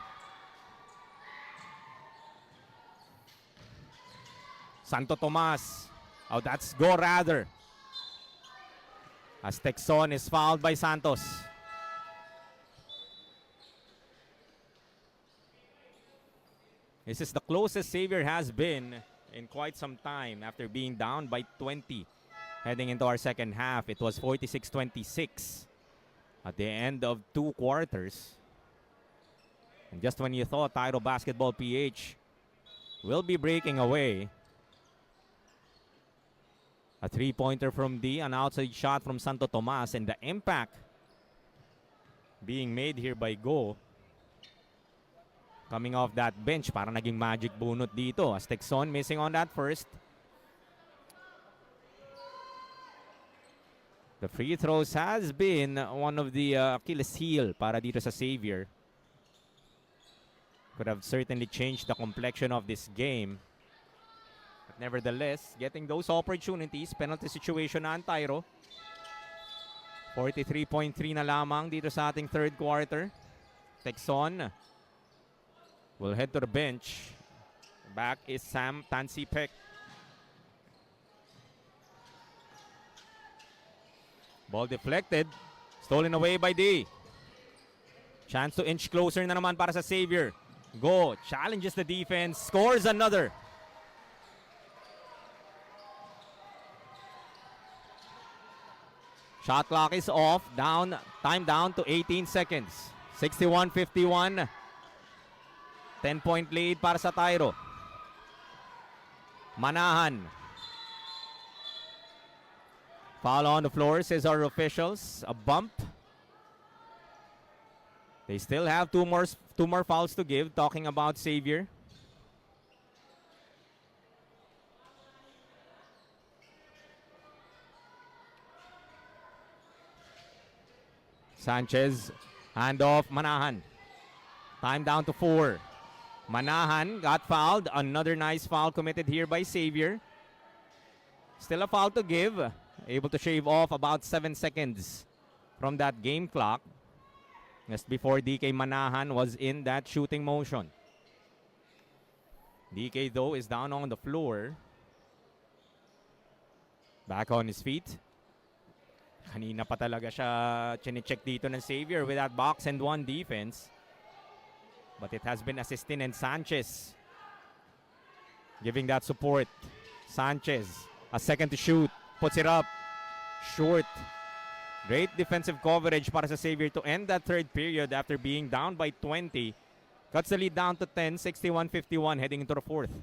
Santo Tomas. Oh, that's go rather. As Texon is fouled by Santos. This is the closest Xavier has been in quite some time after being down by 20. Heading into our second half, it was 46-26 at the end of 2 quarters. And just when you thought TYRO Basketball PH will be breaking away, a 3-pointer from D, an outside shot from Santo Tomas, and the impact being made here by Go. Coming off that bench, parang naging magic bunot dito as Texon missing on that first. The free throws has been one of the Achilles heel para dito sa Xavier. Could have certainly changed the complexion of this game. But nevertheless, getting those opportunities, penalty situation na ang TYRO. 43.3 na lamang dito sa ating third quarter. Texon will head to the bench. Back is Sam Tansipek. Ball deflected. Stolen away by D. Chance to inch closer na naman para sa Xavier. Go. Challenges the defense. Scores another. Shot clock is off. Down. Time down to 18 seconds. 61-51. 10-point lead para sa TYRO. Manahan. Foul on the floor, says our officials. A bump. They still have two more fouls to give. Talking about Xavier. Sanchez. Handoff. Manahan. Time down to 4. Manahan got fouled. Another nice foul committed here by Xavier. Still a foul to give. Able to shave off about 7 seconds from that game clock. Just before DK Manahan was in that shooting motion. DK though is down on the floor. Back on his feet. Kanina pa talaga siya chine-check dito ng Xavier with that box and one defense. But it has been Assistin and Sanchez giving that support. Sanchez, a second to shoot. Puts it up. Short. Great defensive coverage para sa Xavier to end that third period after being down by 20. Cuts the lead down to 10, 61-51 heading into the fourth.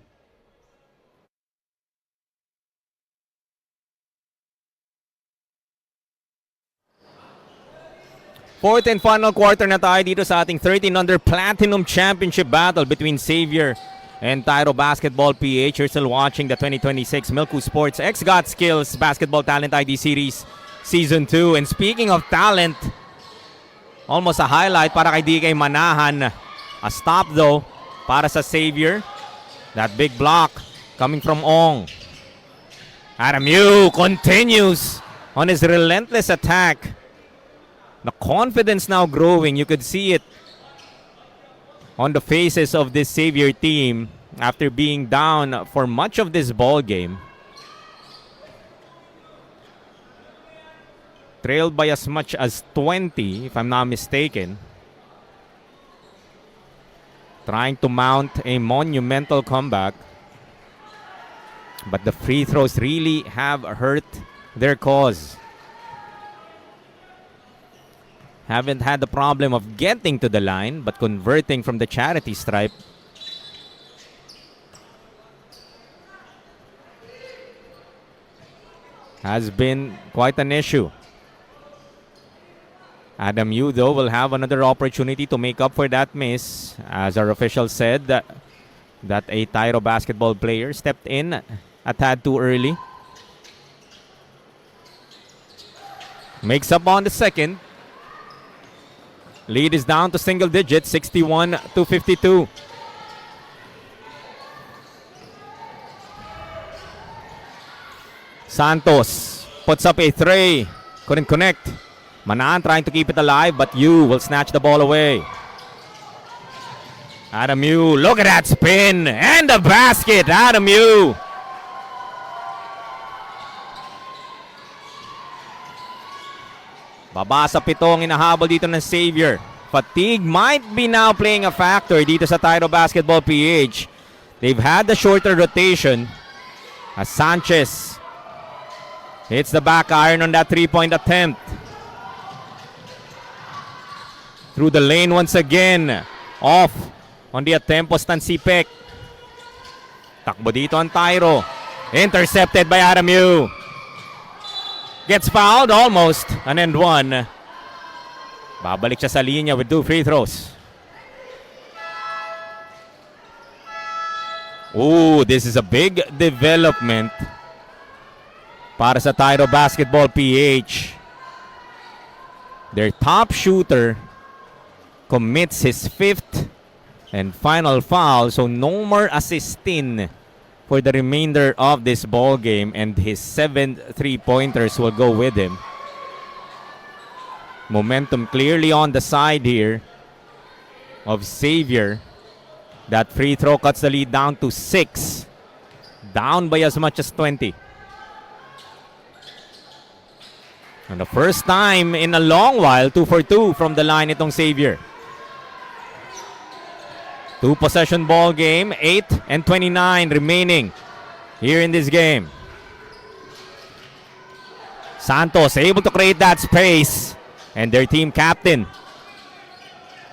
Fourth and final quarter na tayo dito sa ating 13-under Platinum Championship battle between Xavier and TYRO Basketball PH. You're still watching the 2026 MILCU Sports X Got Skills Basketball Talent ID Series Season 2. And speaking of talent, almost a highlight para kay DK Manahan. A stop though para sa Xavier. That big block coming from Ong. Aramu continues on his relentless attack. The confidence now growing. You could see it on the faces of this Xavier team after being down for much of this ball game. Trailed by as much as 20, if I'm not mistaken. Trying to mount a monumental comeback. But the free throws really have hurt their cause. Haven't had the problem of getting to the line, but converting from the charity stripe has been quite an issue. Adam Yu, though, will have another opportunity to make up for that miss. As our official said, that a TYRO basketball player stepped in a tad too early. Makes up on the second. Lead is down to single digits, 61-52. Santos puts up a three. Couldn't connect. Manan trying to keep it alive, but Yu will snatch the ball away. Adam Yu, look at that spin. And the basket, Adam Yu. Baba sa pitong inahabol dito ng Xavier. Fatigue might be now playing a factor dito sa TYRO Basketball PH. They've had the shorter rotation as Sanchez hits the back iron on that three-point attempt. Through the lane once again. Off on the attempt was Tansipek. Takbo dito ang TYRO. Intercepted by Adam Yu. Gets fouled almost. An and one. Babalik siya sa linya with 2 free throws. Ooh, this is a big development para sa TYRO Basketball PH. Their top shooter commits his 5th and final foul, so no more assisting for the remainder of this ball game, and his 7 3-pointers will go with him. Momentum clearly on the side here of Xavier. That free throw cuts the lead down to 6. Down by as much as 20. And the first time in a long while, 2 for 2 from the line itong Xavier. 2-possession ball game, 8 and 29 remaining here in this game. Santos able to create that space, and their team captain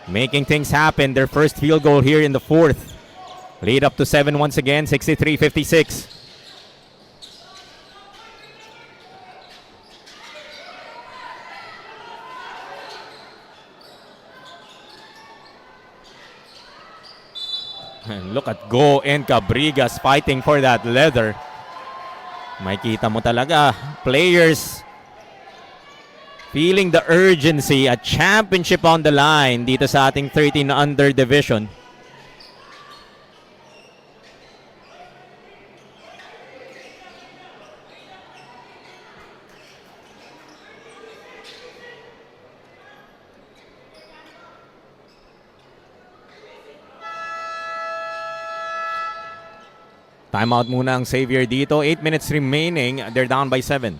making things happen. Their first field goal here in the 4th. Lead up to 7 once again, 63-56. And look at Go and Cabrigas fighting for that leather. Makita mo talaga, players feeling the urgency, a championship on the line dito sa ating 13 under division. Timeout muna ang Xavier dito. 8 minutes remaining. They're down by 7.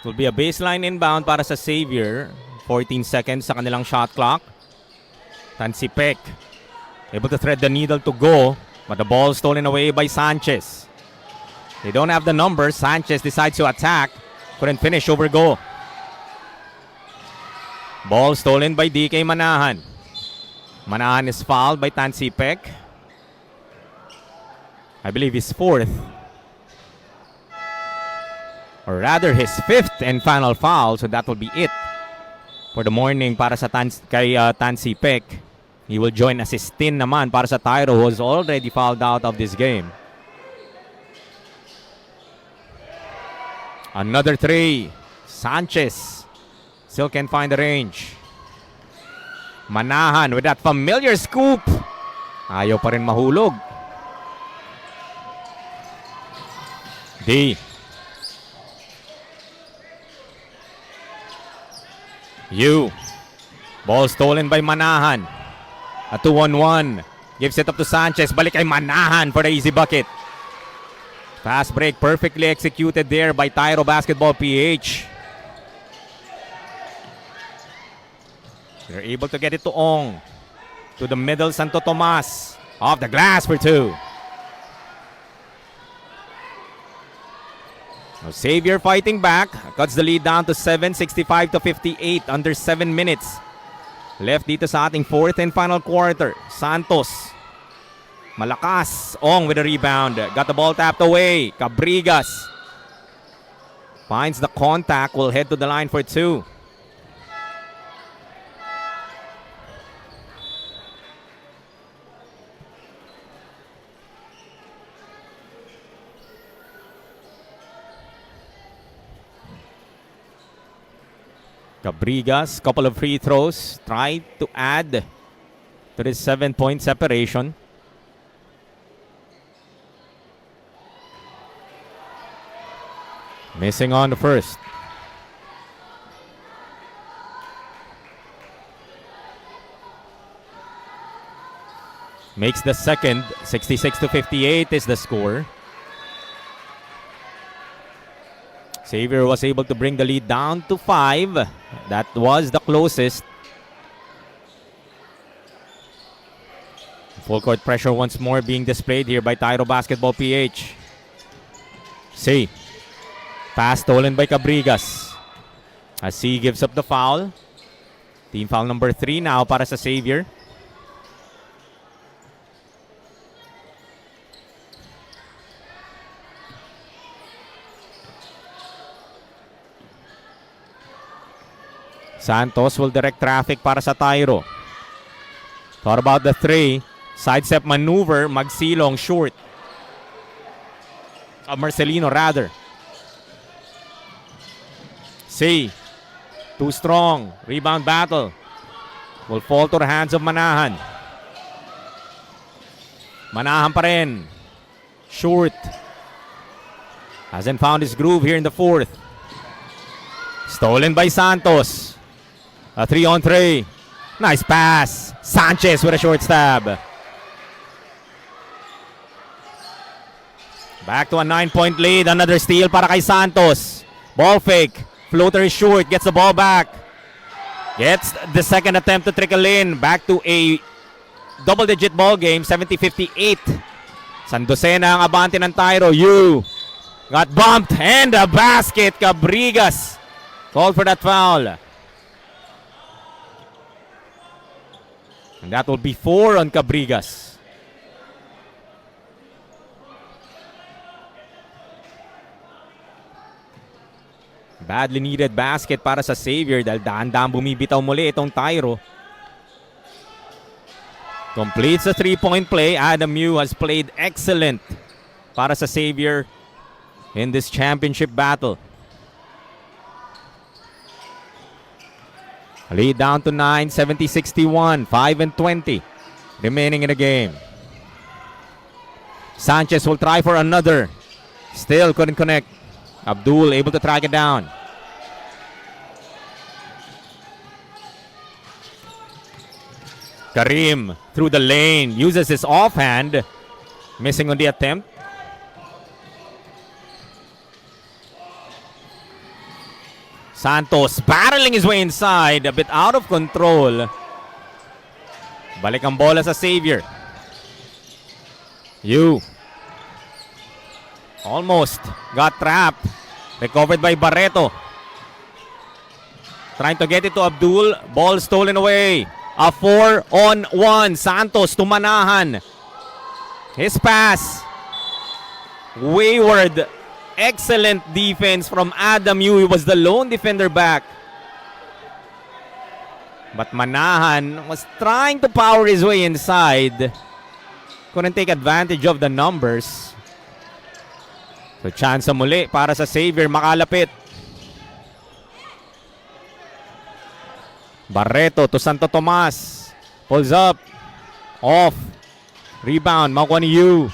It will be a baseline inbound para sa Xavier. 14 seconds sa kanilang shot clock. Tansipek able to thread the needle to go, but the ball stolen away by Sanchez. They don't have the numbers. Sanchez decides to attack. Couldn't finish over go. Ball stolen by DK Manahan. Manahan is fouled by Tansipek. I believe his fourth. Or rather his fifth and final foul. So that will be it for the morning para sa Tansipek. He will join assistin naman para sa TYRO, who was already fouled out of this game. Another three. Sanchez still can't find the range. Manahan with that familiar scoop. Ayaw pa rin mahulog. D. U. Ball stolen by Manahan. A 2-on-1. Gives it up to Sanchez. Balik kay Manahan for the easy bucket. Fast break perfectly executed there by TYRO Basketball PH. They're able to get it to Ong. To the middle, Santo Tomas. Off the glass for two. Now Xavier fighting back. Cuts the lead down to 7, 65-58. Under 7 minutes left dito sa ating fourth and final quarter. Santos. Malakas. Ong with a rebound. Got the ball tapped away. Cabrigas finds the contact. Will head to the line for two. Cabrigas, couple of free throws. Tried to add to this 7-point separation. Missing on the first. Makes the second. 66-58 is the score. Xavier was able to bring the lead down to 5. That was the closest. Full court pressure once more being displayed here by TYRO Basketball PH. C. Pass stolen by Cabrigas. As C gives up the foul. Team foul number 3 now para sa Xavier. Santos will direct traffic para sa TYRO. Thought about the 3. Sidestep maneuver. Magsilong short. Marcelino rather. C. Too strong. Rebound battle. Will fall to the hands of Manahan. Manahan pa rin. Short. Hasn't found his groove here in the fourth. Stolen by Santos. A 3-on-3. Nice pass. Sanchez with a short stab. Back to a 9-point lead. Another steal para kay Santos. Ball fake. Floater is short. Gets the ball back. Gets the second attempt to trickle in. Back to a double-digit ball game. 70-58. Sandocena ang abante ng TYRO. U. Got bumped. And a basket. Cabrigas called for that foul. And that will be 4 on Cabrigas. Badly needed basket para sa Xavier dahil dahan-dahan bumibitaw muli itong TYRO. Completes the 3-point play. Adam Yu has played excellent para sa Xavier in this championship battle. Lead down to 9, 70-61, 5-20 remaining in the game. Sanchez will try for another. Still couldn't connect. Abdul able to track it down. Karim through the lane. Uses his offhand. Missing on the attempt. Santos battling his way inside. A bit out of control. Balik ang bola sa Xavier. Almost got trapped. Recovered by Barreto. Trying to get it to Abdul. Ball stolen away. A 4-on-1. Santos to Manahan. His pass. Wayward. Excellent defense from Adam Yu. He was the lone defender back. But Manahan was trying to power his way inside. Couldn't take advantage of the numbers. So chance muli para sa Xavier makalapit. Barreto to Santo Tomas. Pulls up. Off. Rebound. Makuha ni Yu.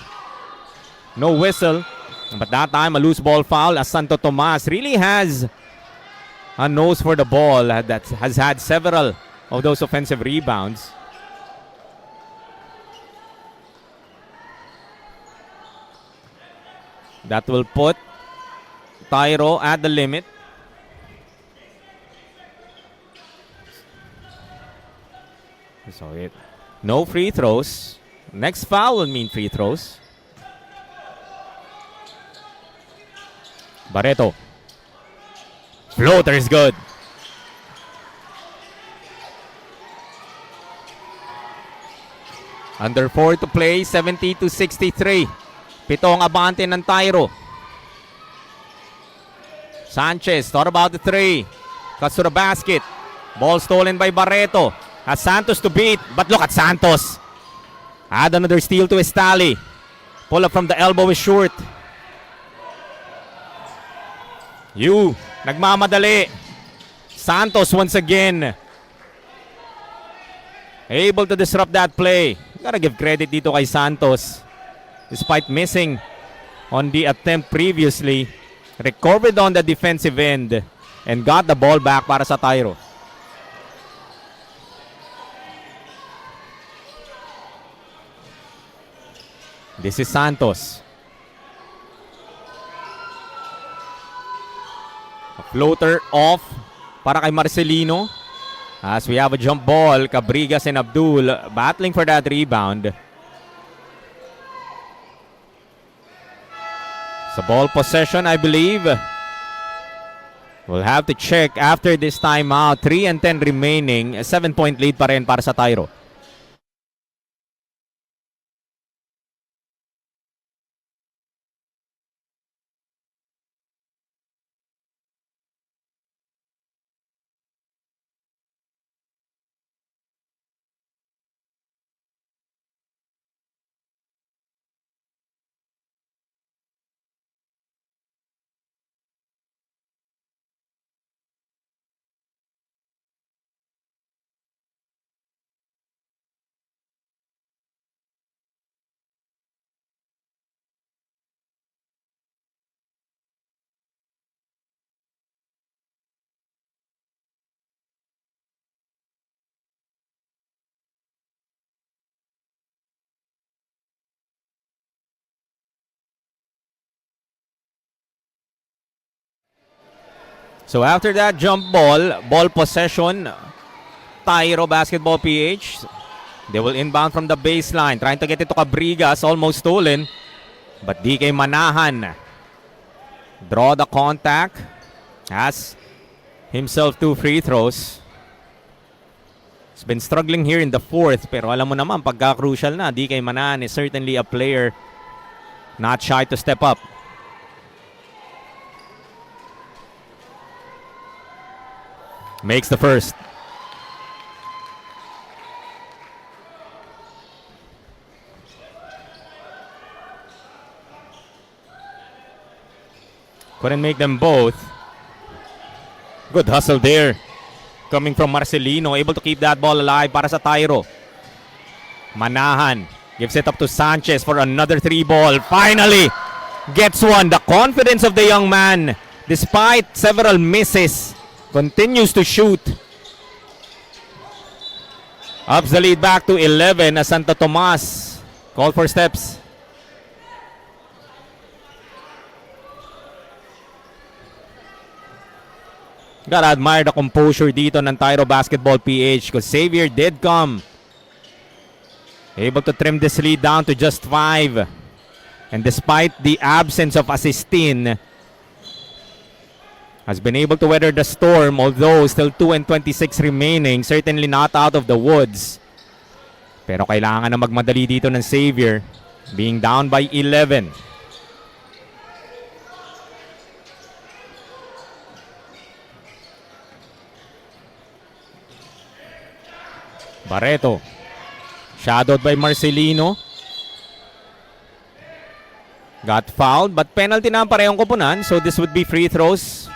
No whistle. But that time a loose ball foul as Santo Tomas really has a nose for the ball. That has had several of those offensive rebounds. That will put TYRO at the limit. So no free throws. Next foul will mean free throws. Barreto. Floater is good. Under 4 to play, 70-63. Pito ang abante ng TYRO. Sanchez thought about the 3. Cuts to the basket. Ball stolen by Barreto. Has Santos to beat. But look at Santos. Add another steal to Estali. Pull up from the elbow is short. Yu, nagmamadali. Santos once again. Able to disrupt that play. Gotta give credit dito kay Santos. Despite missing on the attempt previously, recovered on the defensive end and got the ball back para sa TYRO. This is Santos. A floater off para kay Marcelino. As we have a jump ball, Cabrigas and Abdul battling for that rebound. Sa ball possession, I believe. We'll have to check after this timeout. 3 and 10 remaining. A 7-point lead pa rin para sa TYRO. So after that jump ball possession, TYRO Basketball PH. They will inbound from the baseline. Trying to get it to Cabrigas. Almost stolen. But DK Manahan. Draw the contact. Has himself 2 free throws. He's been struggling here in the 4th. Pero alam mo naman, pagka-crucial na, DK Manahan is certainly a player not shy to step up. Makes the first. Couldn't make them both. Good hustle there. Coming from Marcelino. Able to keep that ball alive para sa TYRO. Manahan gives it up to Sanchez for another 3 ball. Finally gets one. The confidence of the young man, despite several misses, continues to shoot. Ups the lead back to 11 as Santo Tomas called for steps. Gotta admire the composure dito ng TYRO Basketball PH because Xavier did come. Able to trim this lead down to just 5. And despite the absence of assistin, has been able to weather the storm, although still 2:26 remaining. Certainly not out of the woods. Pero kailangan na magmadali dito ng Xavier, being down by 11. Barreto, shadowed by Marcelino. Got fouled, but penalty na ang parehong koponan, so this would be free throws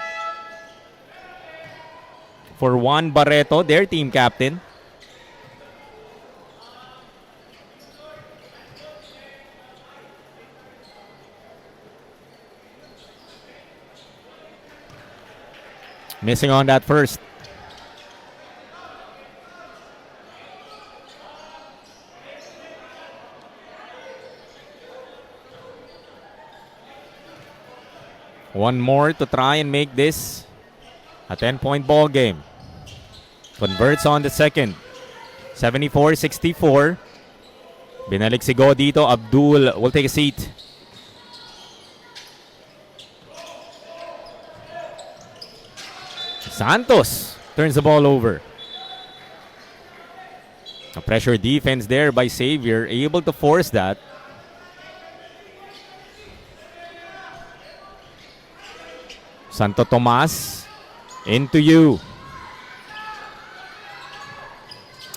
for Juan Barreto, their team captain. Missing on that first. One more to try and make this a 10-point ball game. Converts on the second. 74-64. Binalik si Go dito. Abdul will take a seat. Santos turns the ball over. A pressure defense there by Xavier. Able to force that. Santo Tomas, into you.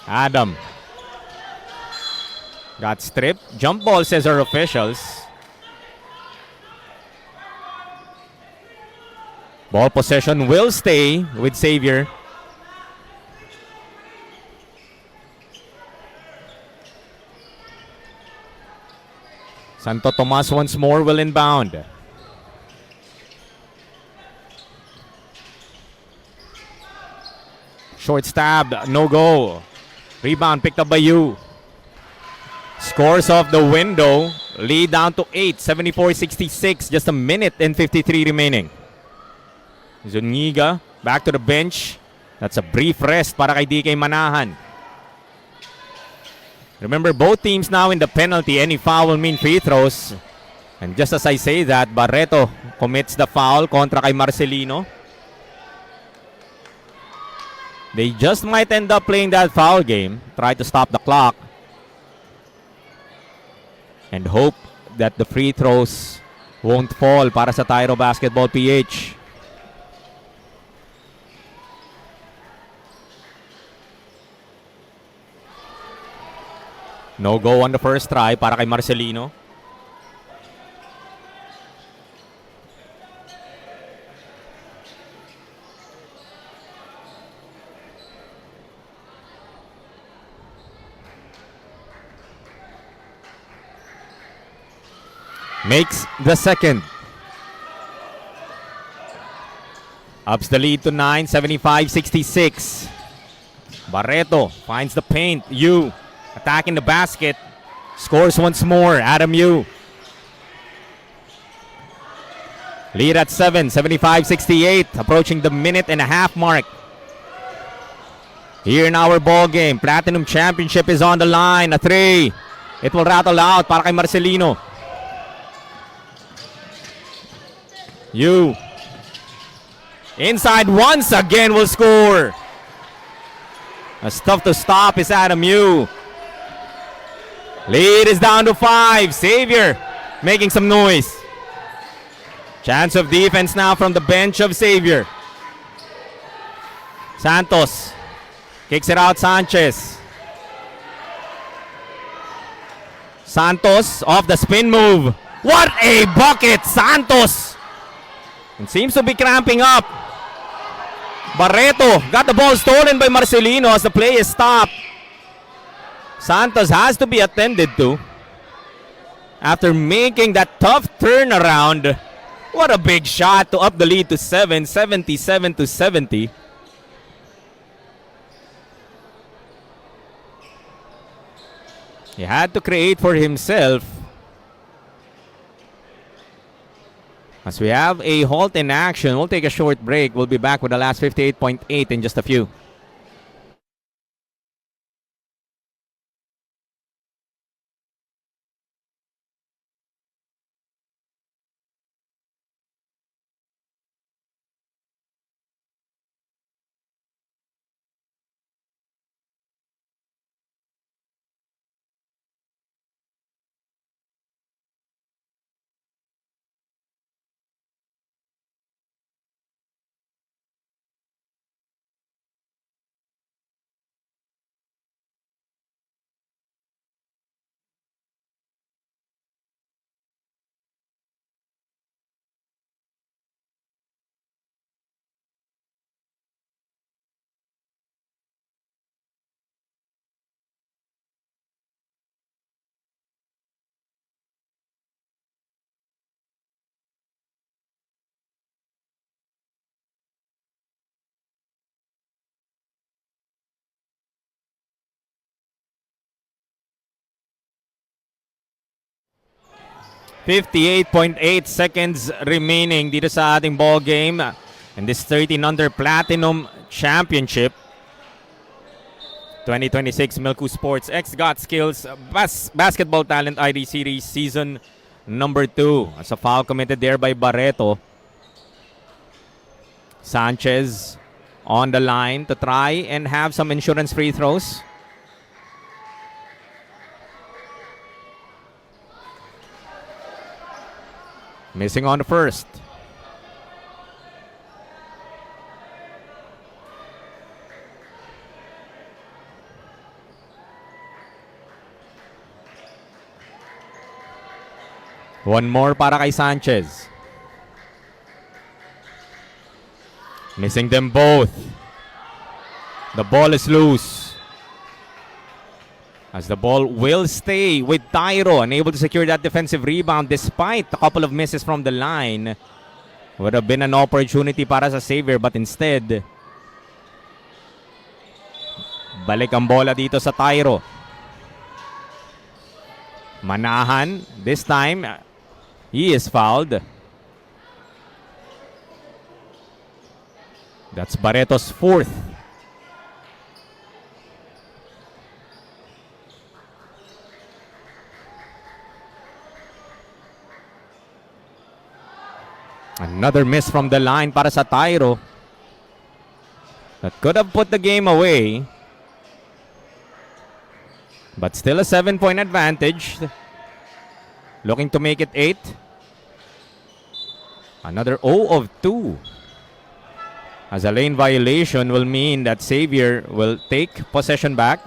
Adam. Got stripped. Jump ball, says our officials. Ball possession will stay with Xavier. Santo Tomas once more will inbound. Short stab, no go. Rebound picked up by you. Scores off the window. Lead down to 8, 74-66. Just a minute and 53 remaining. Zuniga back to the bench. That's a brief rest para kay DK Manahan. Remember, both teams now in the penalty. Any foul will mean free throws. And just as I say that, Barreto commits the foul kontra kay Marcelino. They just might end up playing that foul game. Try to stop the clock. And hope that the free throws won't fall para sa TYRO Basketball PH. No go on the first try para kay Marcelino. Makes the second. Ups the lead to 9, 75-66. Barreto finds the paint. Yu attacking the basket. Scores once more. Adam Yu. Lead at 7, 75-68. Approaching the minute and a half mark. Here in our ball game. Platinum Championship is on the line. A 3. It will rattle out para kay Marcelino. Yu. Inside once again will score. As tough to stop is Adam Yu. Lead is down to 5. Xavier making some noise. Chance of defense now from the bench of Xavier. Santos kicks it out. Sanchez. Santos off the spin move. What a bucket, Santos! It seems to be cramping up. Barreto got the ball stolen by Marcelino as the play is stopped. Santos has to be attended to after making that tough turnaround. What a big shot to up the lead to 7, 77-70. He had to create for himself. As we have a halt in action, we'll take a short break. We'll be back with the last 58.8 in just a few. .8 seconds remaining dito sa ating ball game in this 13 under Platinum Championship 2026 MILCU Sports X Got Skills Basketball Talent ID Series Season number 2. As a foul committed there by Barreto. Sanchez on the line to try and have some insurance free throws. Missing on the first. One more para kay Sanchez. Missing them both. The ball is loose. As the ball will stay with TYRO, unable to secure that defensive rebound despite a couple of misses from the line. Would have been an opportunity para sa Xavier, but instead, balik ang bola dito sa TYRO. Manahan, this time, he is fouled. That's Barreto's fourth. Another miss from the line para sa TYRO. That could have put the game away. But still a 7-point advantage. Looking to make it 8. Another 0 of 2. As a lane violation will mean that Xavier will take possession back.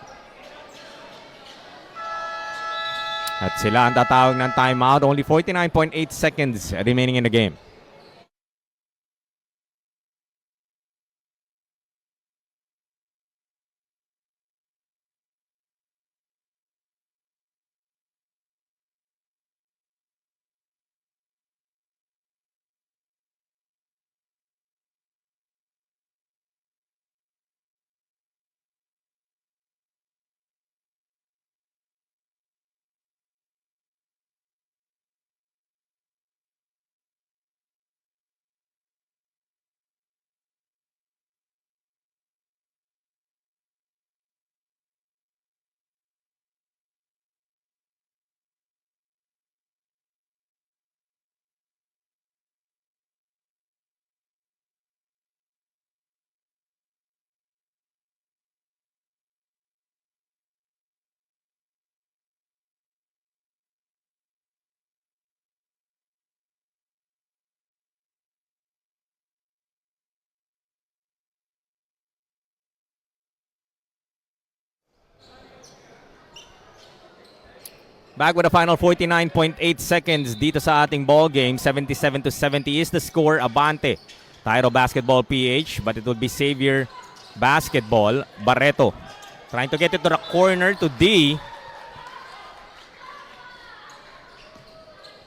At sila ang tatawag ng timeout. Only 49.8 seconds remaining in the game. Back with the final 49.8 seconds dito sa ating ball game. 77-70 is the score. Abante, TYRO Basketball PH, but it will be Xavier Basketball. Barreto trying to get it to the corner to D.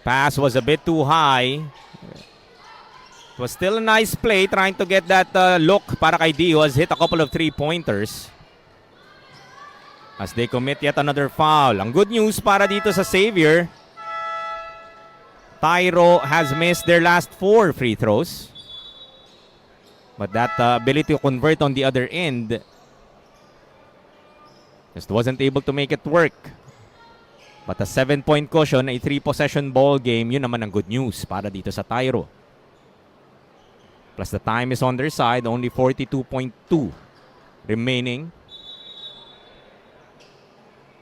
Pass was a bit too high. It was still a nice play trying to get that look para kay D, who has hit a couple of three-pointers. As they commit yet another foul. Ang good news para dito sa Xavier, TYRO has missed their last 4 free throws. But that ability to convert on the other end just wasn't able to make it work. But a 7-point cushion, a 3-possession ball game, yun naman ang good news para dito sa TYRO. Plus the time is on their side, only 42.2 remaining.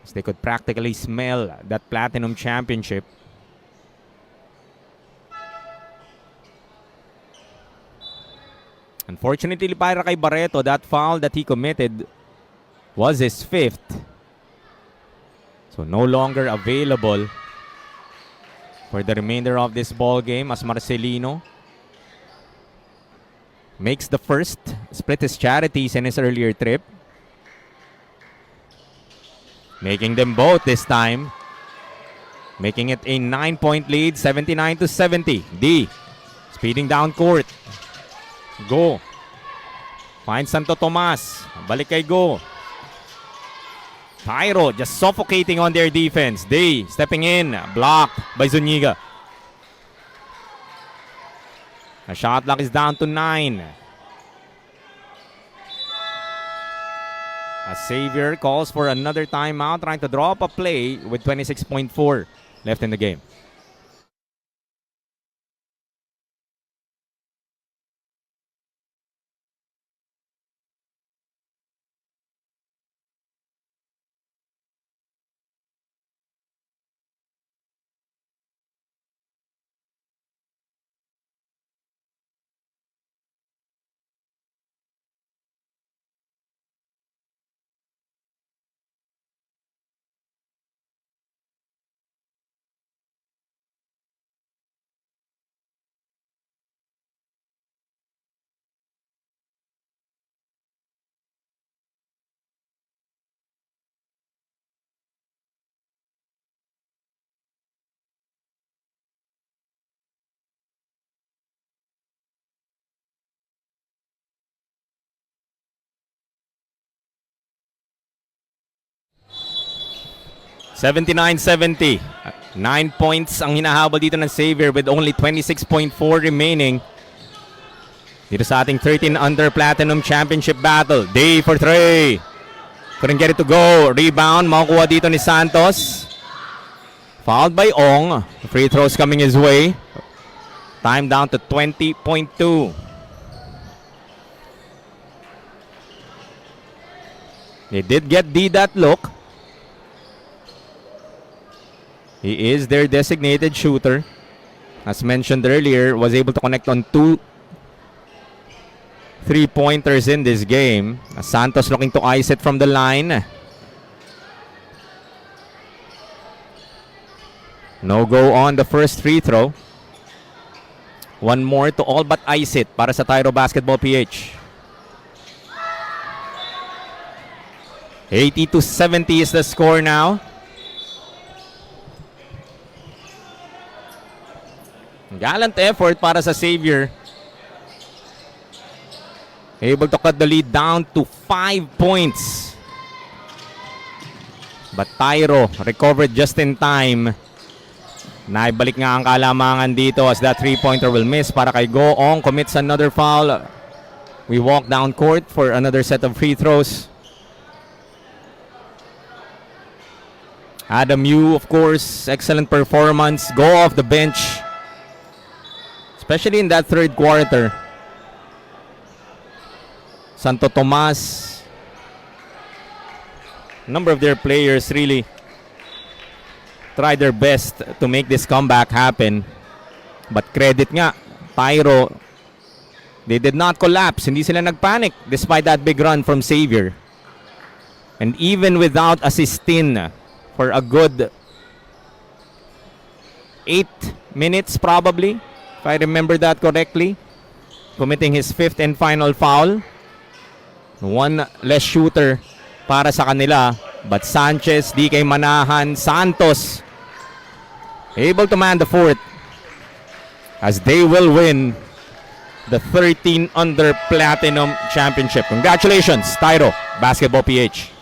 As they could practically smell that Platinum Championship. Unfortunately para kay Barreto, that foul that he committed was his 5th. So no longer available for the remainder of this ball game as Marcelino makes the first, split his charities in his earlier trip. Making them both this time. Making it a 9-point lead, 79-70. D speeding down court. Go. Finds Santo Tomas. Balik kay Go. TYRO just suffocating on their defense. Day stepping in. Blocked by Zuniga. The shot clock is down to 9. As XAVIER calls for another timeout, trying to draw up a play with 26.4 left in the game. $79-70. 9 points ang hinahabol dito ng XAVIER with only 26.4 remaining. Dito sa ating 13-under Platinum Championship battle. Day for 3. Couldn't get it to go. Rebound. Makukuha dito ni Santos. Fouled by Ong. Free throws coming his way. Time down to 20.2. They did get D that look. He is their designated shooter. As mentioned earlier, was able to connect on 2 3-pointers in this game. Santos looking to ice it from the line. No go on the first free throw. One more to all but ice it para sa TYRO Basketball PH. 80-70 is the score now. Gallant effort para sa XAVIER. Able to cut the lead down to 5 points. But TYRO recovered just in time. Naibalik nga ang kalamangan dito as that 3-pointer will miss para kay Go. Ong commits another foul. We walk down court for another set of free throws. Adam Yu, of course, excellent performance. Go off the bench. Especially in that third quarter. Santo Tomas. A number of their players really tried their best to make this comeback happen. But credit nga, TYRO, they did not collapse. Hindi sila nagpanic despite that big run from XAVIER. And even without assistin for a good 8 minutes probably, if I remember that correctly, committing his 5th and final foul. One less shooter para sa kanila. But Sanchez, DK Manahan, Santos able to man the 4th as they will win the 13-under Platinum Championship. Congratulations, TYRO Basketball PH.